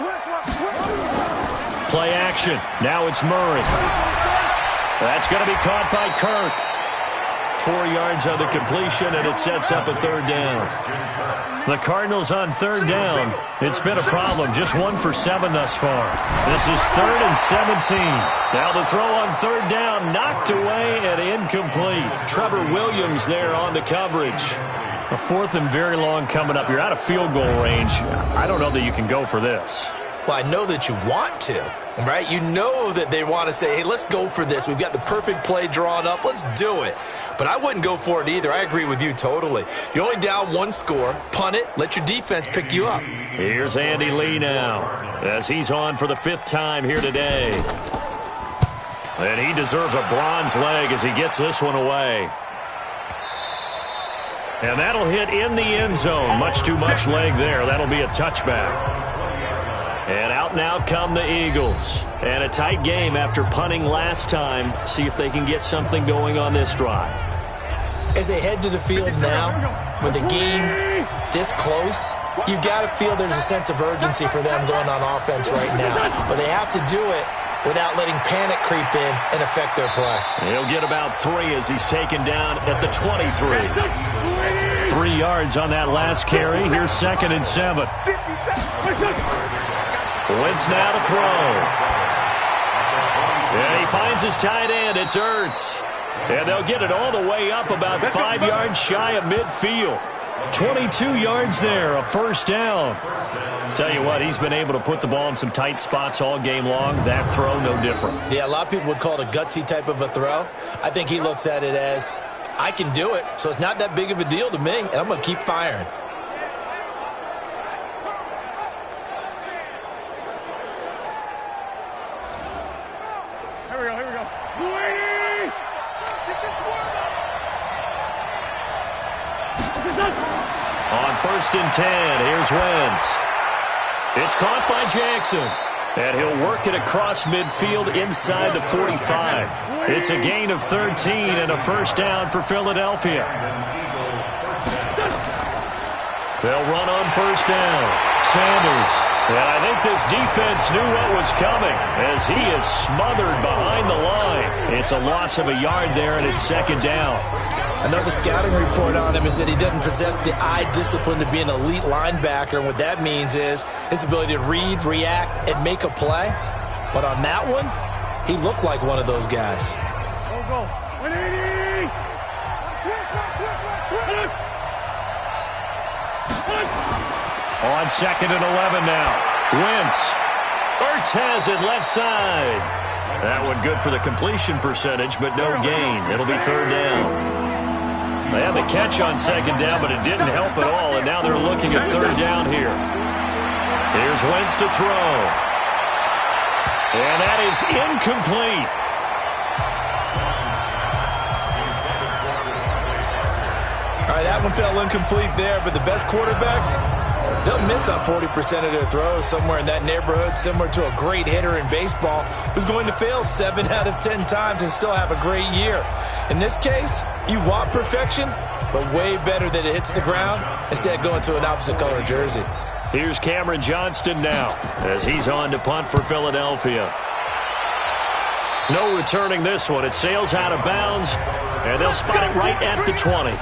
[SPEAKER 4] Play action. Now it's Murray. That's going to be caught by Kirk. 4 yards on the completion, and it sets up a third down. The Cardinals on third down. It's been a problem. Just 1 for 7 thus far. This is 3rd and 17. Now the throw on third down, knocked away and incomplete. Trevor Williams there on the coverage. A 4th and very long coming up. You're out of field goal range. I don't know that you can go for this.
[SPEAKER 7] Well, I know that you want to, right? You know that they want to say, hey, let's go for this. We've got the perfect play drawn up. Let's do it. But I wouldn't go for it either. I agree with you totally. You're only down 1 score. Punt it. Let your defense pick you up.
[SPEAKER 4] Here's Andy Lee now as he's on for the 5th time here today. And he deserves a bronze leg as he gets this one away. And that'll hit in the end zone. Much too much leg there. That'll be a touchback. And out now come the Eagles. And a tight game after punting last time. See if they can get something going on this drive.
[SPEAKER 7] As they head to the field now, with the game this close, you've got to feel there's a sense of urgency for them going on offense right now. But they have to do it without letting panic creep in and affect their play.
[SPEAKER 4] He'll get about 3 as he's taken down at the 23. 3 yards on that last carry. Here's 2nd and 7. Wentz now to throw. And he finds his tight end. It's Ertz. And they'll get it all the way up about 5 yards shy of midfield. 22 yards there, a first down. Tell you what, he's been able to put the ball in some tight spots all game long. That throw, no different.
[SPEAKER 7] Yeah, a lot of people would call it a gutsy type of a throw. I think he looks at it as, I can do it, so it's not that big of a deal to me, and I'm going to keep firing.
[SPEAKER 6] Here we go.
[SPEAKER 4] On 1st and 10, here's Wentz. It's caught by Jackson. And he'll work it across midfield inside the 45. It's a gain of 13 and a first down for Philadelphia. They'll run on first down. Sanders. And I think this defense knew what was coming as he is smothered behind the line. It's a loss of a yard there, and it's 2nd down.
[SPEAKER 7] Another scouting report on him is that he doesn't possess the eye discipline to be an elite linebacker. And what that means is his ability to read, react, and make a play. But on that one, he looked like one of those guys.
[SPEAKER 6] Go.
[SPEAKER 4] On 2nd and 11 now. Wentz. Ertz has it left side. That one good for the completion percentage, but no gain. It'll be 3rd down. They had the catch on 2nd down, but it didn't help at all, and now they're looking at 3rd down here. Here's Wentz to throw. And that is incomplete.
[SPEAKER 7] All right, that one fell incomplete there, but the best quarterbacks, They'll miss on 40% of their throws, somewhere in that neighborhood, similar to a great hitter in baseball who's going to fail 7 out of 10 times and still have a great year. In this case, you want perfection, but way better that it hits the ground instead of going to an opposite color jersey.
[SPEAKER 4] Here's Cameron Johnston now as he's on to punt for Philadelphia. No returning this one. It sails out of bounds, and they'll spot it right at the 20.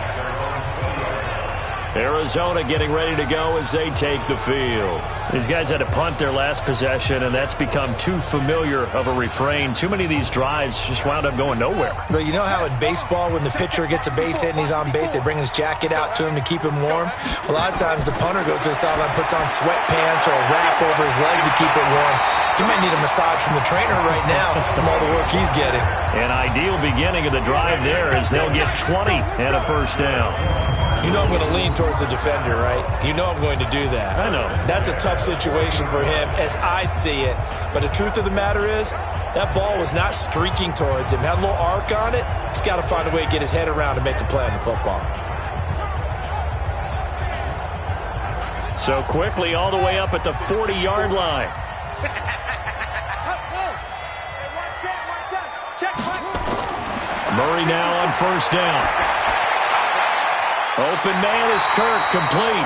[SPEAKER 4] Arizona getting ready to go as they take the field. These guys had to punt their last possession, and that's become too familiar of a refrain. Too many of these drives just wound up going nowhere.
[SPEAKER 7] But you know how in baseball, when the pitcher gets a base hit and he's on base, they bring his jacket out to him to keep him warm? A lot of times the punter goes to the sideline, puts on sweatpants or a wrap over his leg to keep it warm. He might need a massage from the trainer right now from all the work he's getting.
[SPEAKER 4] An ideal beginning of the drive there as they'll get 20 and a first down.
[SPEAKER 7] You know I'm going to lean towards the defender, right? You know I'm going to do that.
[SPEAKER 4] I know.
[SPEAKER 7] That's a tough situation for him as I see it. But the truth of the matter is, that ball was not streaking towards him. Had a little arc on it. He's got to find a way to get his head around and make a play on the football.
[SPEAKER 4] So quickly all the way up at the 40-yard line. Murray now on first down. Open man is Kirk, complete.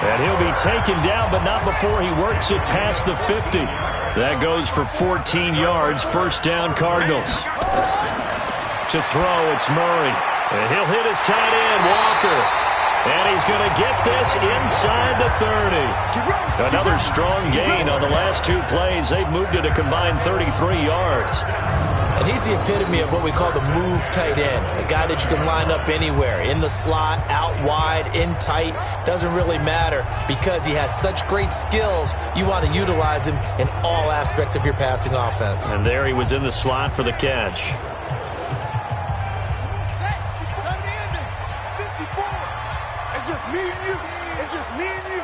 [SPEAKER 4] And he'll be taken down, but not before he works it past the 50. That goes for 14 yards, first down Cardinals. To throw, it's Murray. And he'll hit his tight end, Walker. And he's going to get this inside the 30. Another strong gain on the last 2 plays. They've moved it a combined 33 yards.
[SPEAKER 7] And he's the epitome of what we call the move tight end. A guy that you can line up anywhere. In the slot, out wide, in tight. Doesn't really matter because he has such great skills. You want to utilize him in all aspects of your passing offense.
[SPEAKER 4] And there he was in the slot for the catch.
[SPEAKER 6] It's just me and you. It's just me and you.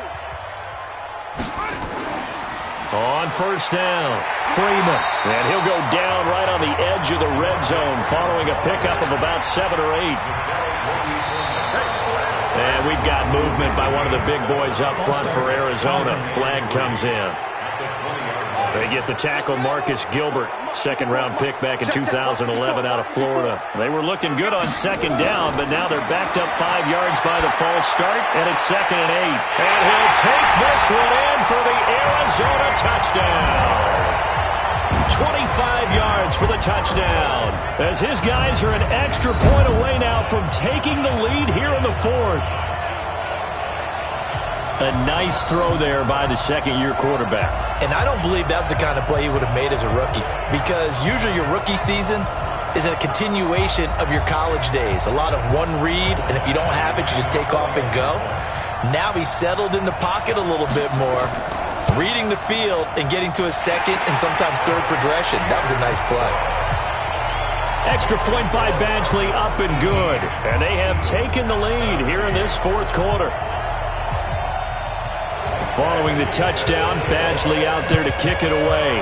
[SPEAKER 4] On first down, Freeman. And he'll go down right on the edge of the red zone following a pickup of about 7 or 8. And we've got movement by one of the big boys up front for Arizona. Flag comes in. They get the tackle, Marcus Gilbert, second-round pick back in 2011 out of Florida. They were looking good on second down, but now they're backed up 5 yards by the false start, and it's 2nd and 8. And he'll take this one in for the Arizona touchdown. 25 yards for the touchdown, as his guys are an extra point away now from taking the lead here in the 4th. A nice throw there by the second-year quarterback.
[SPEAKER 7] And I don't believe that was the kind of play he would have made as a rookie, because usually your rookie season is a continuation of your college days. A lot of one read, and if you don't have it, you just take off and go. Now he's settled in the pocket a little bit more, reading the field and getting to his second and sometimes third progression. That was a nice play.
[SPEAKER 4] Extra point by Badgley, up and good. And they have taken the lead here in this 4th quarter. Following the touchdown, Badgley out there to kick it away.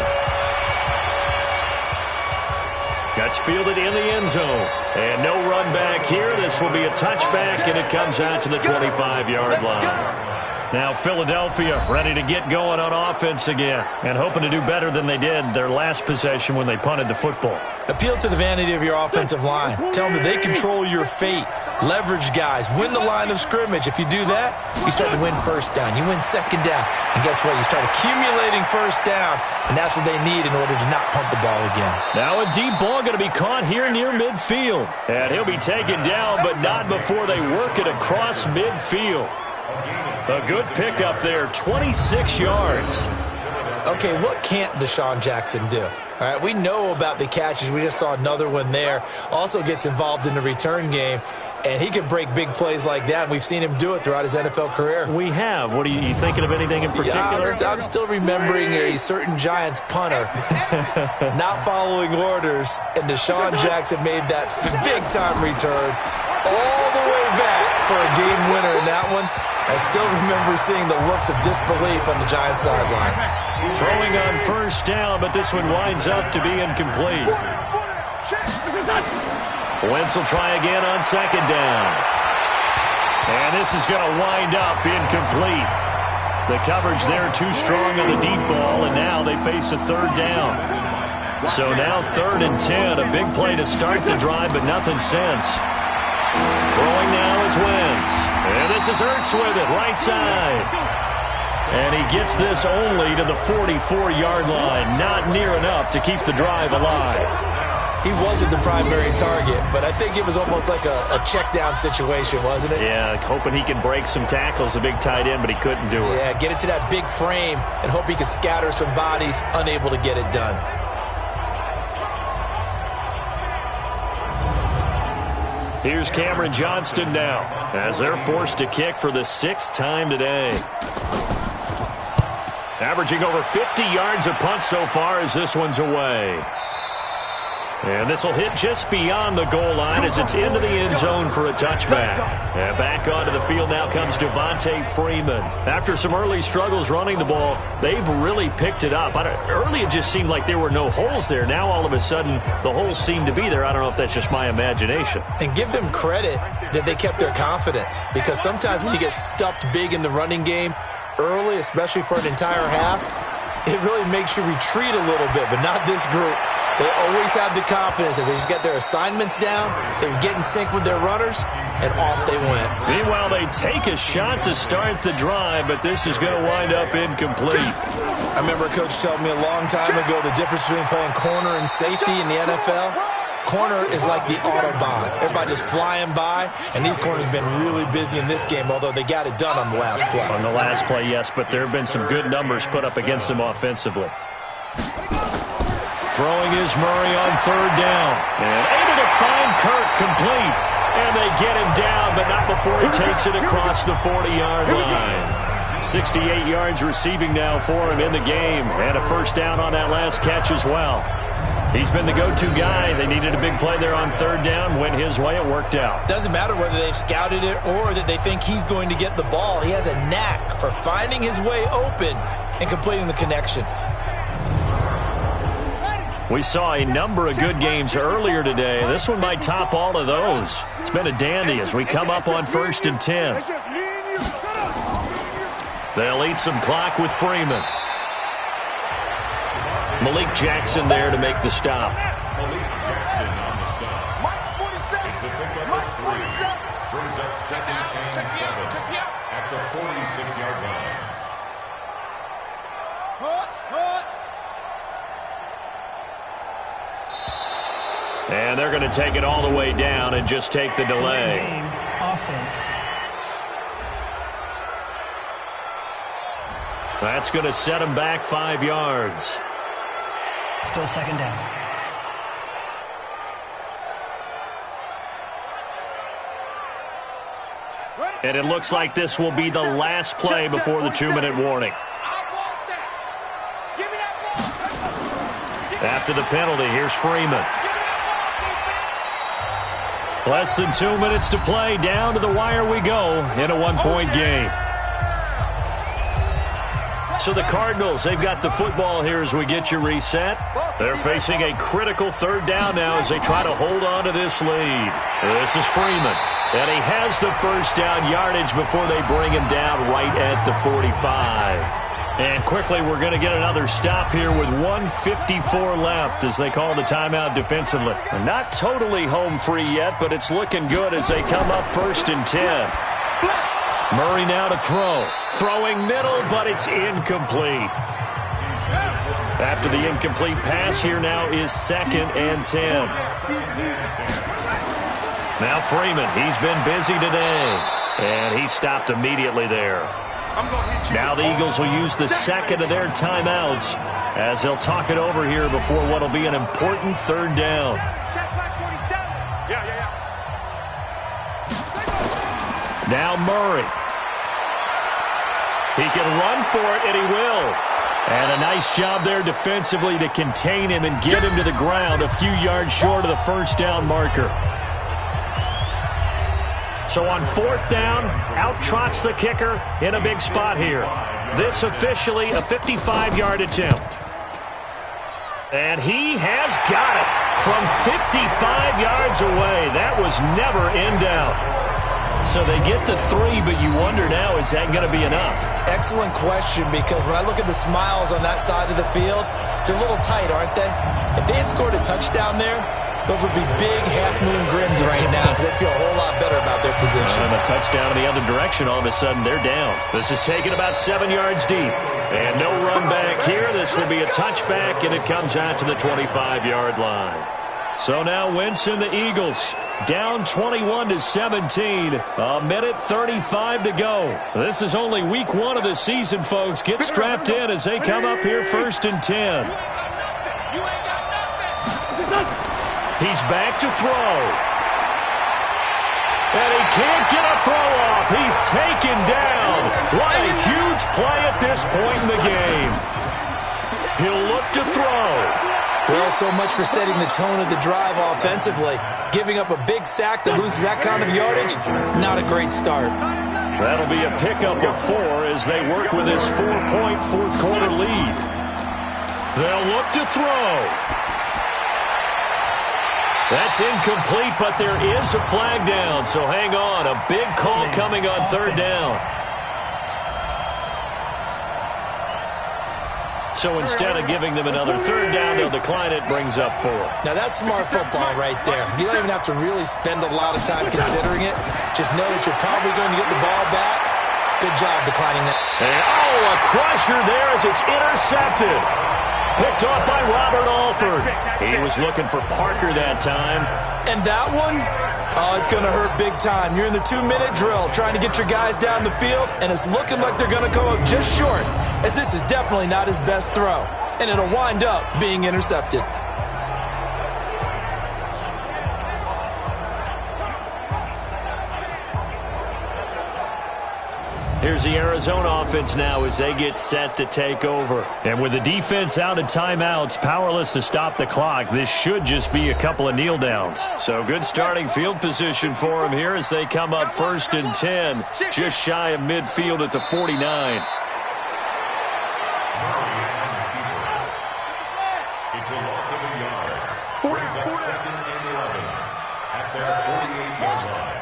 [SPEAKER 4] That's fielded in the end zone. And no run back here. This will be a touchback, and it comes out to the 25-yard line. Now Philadelphia ready to get going on offense again and hoping to do better than they did their last possession when they punted the football.
[SPEAKER 7] Appeal to the vanity of your offensive line. Tell them that they control your fate. Leverage guys. Win the line of scrimmage. If you do that, you start to win first down. You win second down. And guess what? You start accumulating first downs, and that's what they need in order to not punt the ball again.
[SPEAKER 4] Now a deep ball going to be caught here near midfield. And he'll be taken down, but not before they work it across midfield. A good pickup there, 26 yards.
[SPEAKER 7] Okay, what can't Deshaun Jackson do? All right, we know about the catches. We just saw another one there. Also gets involved in the return game, and he can break big plays like that. We've seen him do it throughout his NFL career.
[SPEAKER 4] We have. What are you thinking of anything in particular?
[SPEAKER 7] Yeah, I'm still remembering a certain Giants punter not following orders, and Deshaun Jackson made that big-time return all the way back for a game winner in that one. I still remember seeing the looks of disbelief on the Giants sideline.
[SPEAKER 4] Throwing on first down, but this one winds up to be incomplete. Wentz will try again on second down. And this is going to wind up incomplete. The coverage there too strong on the deep ball, and now they face a third down. So now 3rd and 10, a big play to start the drive, but nothing since. Throwing now is Wentz. And this is Ertz with it, right side. And he gets this only to the 44-yard line. Not near enough to keep the drive alive.
[SPEAKER 7] He wasn't the primary target, but I think it was almost like a check down situation, wasn't it?
[SPEAKER 4] Yeah, hoping he can break some tackles, a big tight end, but he couldn't do it.
[SPEAKER 7] Yeah, get it to that big frame and hope he could scatter some bodies, unable to get it done.
[SPEAKER 4] Here's Cameron Johnston now, as they're forced to kick for the 6th time today. Averaging over 50 yards a punt so far as this one's away. And this will hit just beyond the goal line as it's into the end zone for a touchback. And back onto the field now comes Devontae Freeman. After some early struggles running the ball, they've really picked it up. Early it just seemed like there were no holes there. Now all of a sudden the holes seem to be there. I don't know if that's just my imagination.
[SPEAKER 7] And give them credit that they kept their confidence, because sometimes when you get stuffed big in the running game early, especially for an entire half, it really makes you retreat a little bit, but not this group. They always have the confidence that they just get their assignments down, they get in sync with their runners, and off they went.
[SPEAKER 4] Meanwhile, they take a shot to start the drive, but this is going to wind up incomplete.
[SPEAKER 7] I remember a coach telling me a long time ago the difference between playing corner and safety in the NFL. Corner is like the Autobahn. Everybody just flying by, and these corners have been really busy in this game, although they got it done on the last play.
[SPEAKER 4] On the last play, yes, but there have been some good numbers put up against them offensively. Throwing is Murray on 3rd down. And able to find Kirk complete. And they get him down, but not before he takes it across the 40-yard line. 68 yards receiving now for him in the game. And a first down on that last catch as well. He's been the go-to guy. They needed a big play there on 3rd down. Went his way. It worked out.
[SPEAKER 7] Doesn't matter whether they've scouted it or that they think he's going to get the ball. He has a knack for finding his way open and completing the connection.
[SPEAKER 4] We saw a number of good games earlier today. This one might top all of those. It's been a dandy as we come up on 1st and 10. They'll eat some clock with Freeman. Malik Jackson there to make the stop.
[SPEAKER 9] Malik Jackson on the stop. It's a pickup of 3. Brings up 2nd and 7 at the 46-yard line.
[SPEAKER 4] And they're going to take it all the way down and just take the delay.
[SPEAKER 8] Game offense.
[SPEAKER 4] That's going to set them back 5 yards.
[SPEAKER 8] Still 2nd down.
[SPEAKER 4] And it looks like this will be the last play before the 2-minute warning. After the penalty, here's Freeman. Less than 2 minutes to play. Down to the wire we go in a 1-point game. So the Cardinals, they've got the football here as we get you reset. They're facing a critical 3rd down now as they try to hold on to this lead. This is Freeman. And he has the first down yardage before they bring him down right at the 45. And quickly, we're going to get another stop here with 1:54 left as they call the timeout defensively. And not totally home free yet, but it's looking good as they come up 1st and 10. Murray now to throw. Throwing middle, but it's incomplete. After the incomplete pass, here now is 2nd and 10. Now Freeman, he's been busy today. And he stopped immediately there. Now the Eagles will use the 2nd of their timeouts as they'll talk it over here before what will be an important 3rd down. Now Murray. He can run for it, and he will. And a nice job there defensively to contain him and get him to the ground a few yards short of the first down marker. So on 4th down, out trots the kicker in a big spot here. This officially a 55-yard attempt. And he has got it from 55 yards away. That was never in doubt. So they get the 3, but you wonder now, is that going to be enough?
[SPEAKER 7] Excellent question, because when I look at the smiles on that side of the field, they're a little tight, aren't they? If they had scored a touchdown there, those would be big half-moon grins right now because they'd feel a whole lot better about their position.
[SPEAKER 4] And a touchdown in the other direction, all of a sudden they're down. This is taken about 7 yards deep. And no run back here. This will be a touchback, and it comes out to the 25-yard line. So now Wentz and the Eagles down 21-17. A minute 35 to go. This is only week 1 of the season, folks. Get strapped in as they come up here 1st and 10. He's back to throw. And he can't get a throw off. He's taken down. What a huge play at this point in the game. He'll look to throw.
[SPEAKER 7] Well, so much for setting the tone of the drive offensively. Giving up a big sack that loses that kind of yardage, not a great start.
[SPEAKER 4] That'll be a pickup of 4 as they work with this 4-point fourth-quarter lead. They'll look to throw. That's incomplete, but there is a flag down, so hang on. A big call coming on 3rd down. So instead of giving them another 3rd down, they'll decline it, brings up 4.
[SPEAKER 7] Now that's smart football right there. You don't even have to really spend a lot of time considering it. Just know that you're probably going to get the ball back. Good job declining that.
[SPEAKER 4] And, a crusher there as it's intercepted. Picked off by Robert Alford. He was looking for Parker that time.
[SPEAKER 7] And that one, it's going to hurt big time. You're in the 2-minute drill trying to get your guys down the field, and it's looking like they're going to come up just short, as this is definitely not his best throw. And it'll wind up being intercepted.
[SPEAKER 4] Here's the Arizona offense now as they get set to take over. And with the defense out of timeouts, powerless to stop the clock, this should just be a couple of kneel downs. So good starting field position for them here as they come up 1st and 10, just shy of midfield at the 49.
[SPEAKER 9] It's a loss of a yard. Brings up 2nd and 11 at their 48-yard line.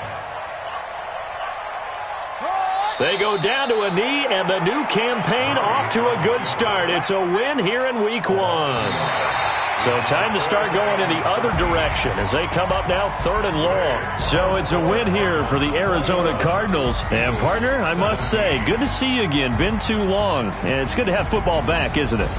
[SPEAKER 4] They go down to a knee, and the new campaign off to a good start. It's a win here in week 1. So time to start going in the other direction as they come up now 3rd and long. So it's a win here for the Arizona Cardinals. And, partner, I must say, good to see you again. Been too long. And it's good to have football back, isn't it?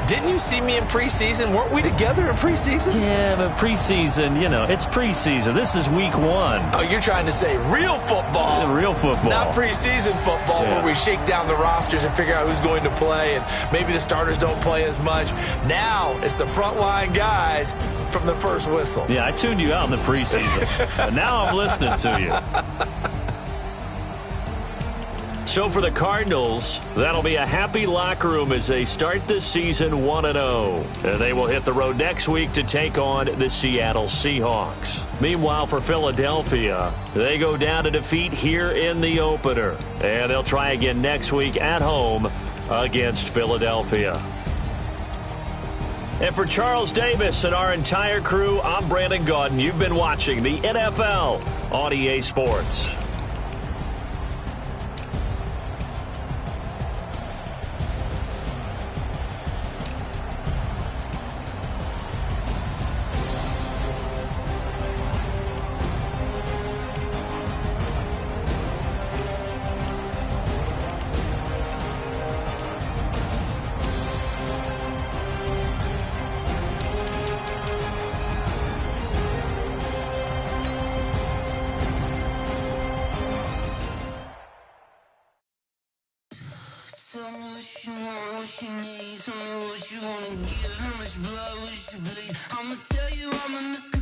[SPEAKER 7] Didn't you see me in preseason? Weren't we together in preseason?
[SPEAKER 4] Yeah, but preseason, it's preseason. This is week 1.
[SPEAKER 7] Oh, you're trying to say real football.
[SPEAKER 4] Real football.
[SPEAKER 7] Not preseason football where we shake down the rosters and figure out who's going to play, and maybe the starters don't play as much. Now it's the frontline guys from the first whistle.
[SPEAKER 4] Yeah, I tuned you out in the preseason. But now I'm listening to you. So for the Cardinals, that'll be a happy locker room as they start this season 1-0. They will hit the road next week to take on the Seattle Seahawks. Meanwhile, for Philadelphia, they go down to defeat here in the opener. And they'll try again next week at home against Philadelphia. And for Charles Davis and our entire crew, I'm Brandon Gaudin. You've been watching the NFL on EA Sports.
[SPEAKER 10] I'ma tell you I'm a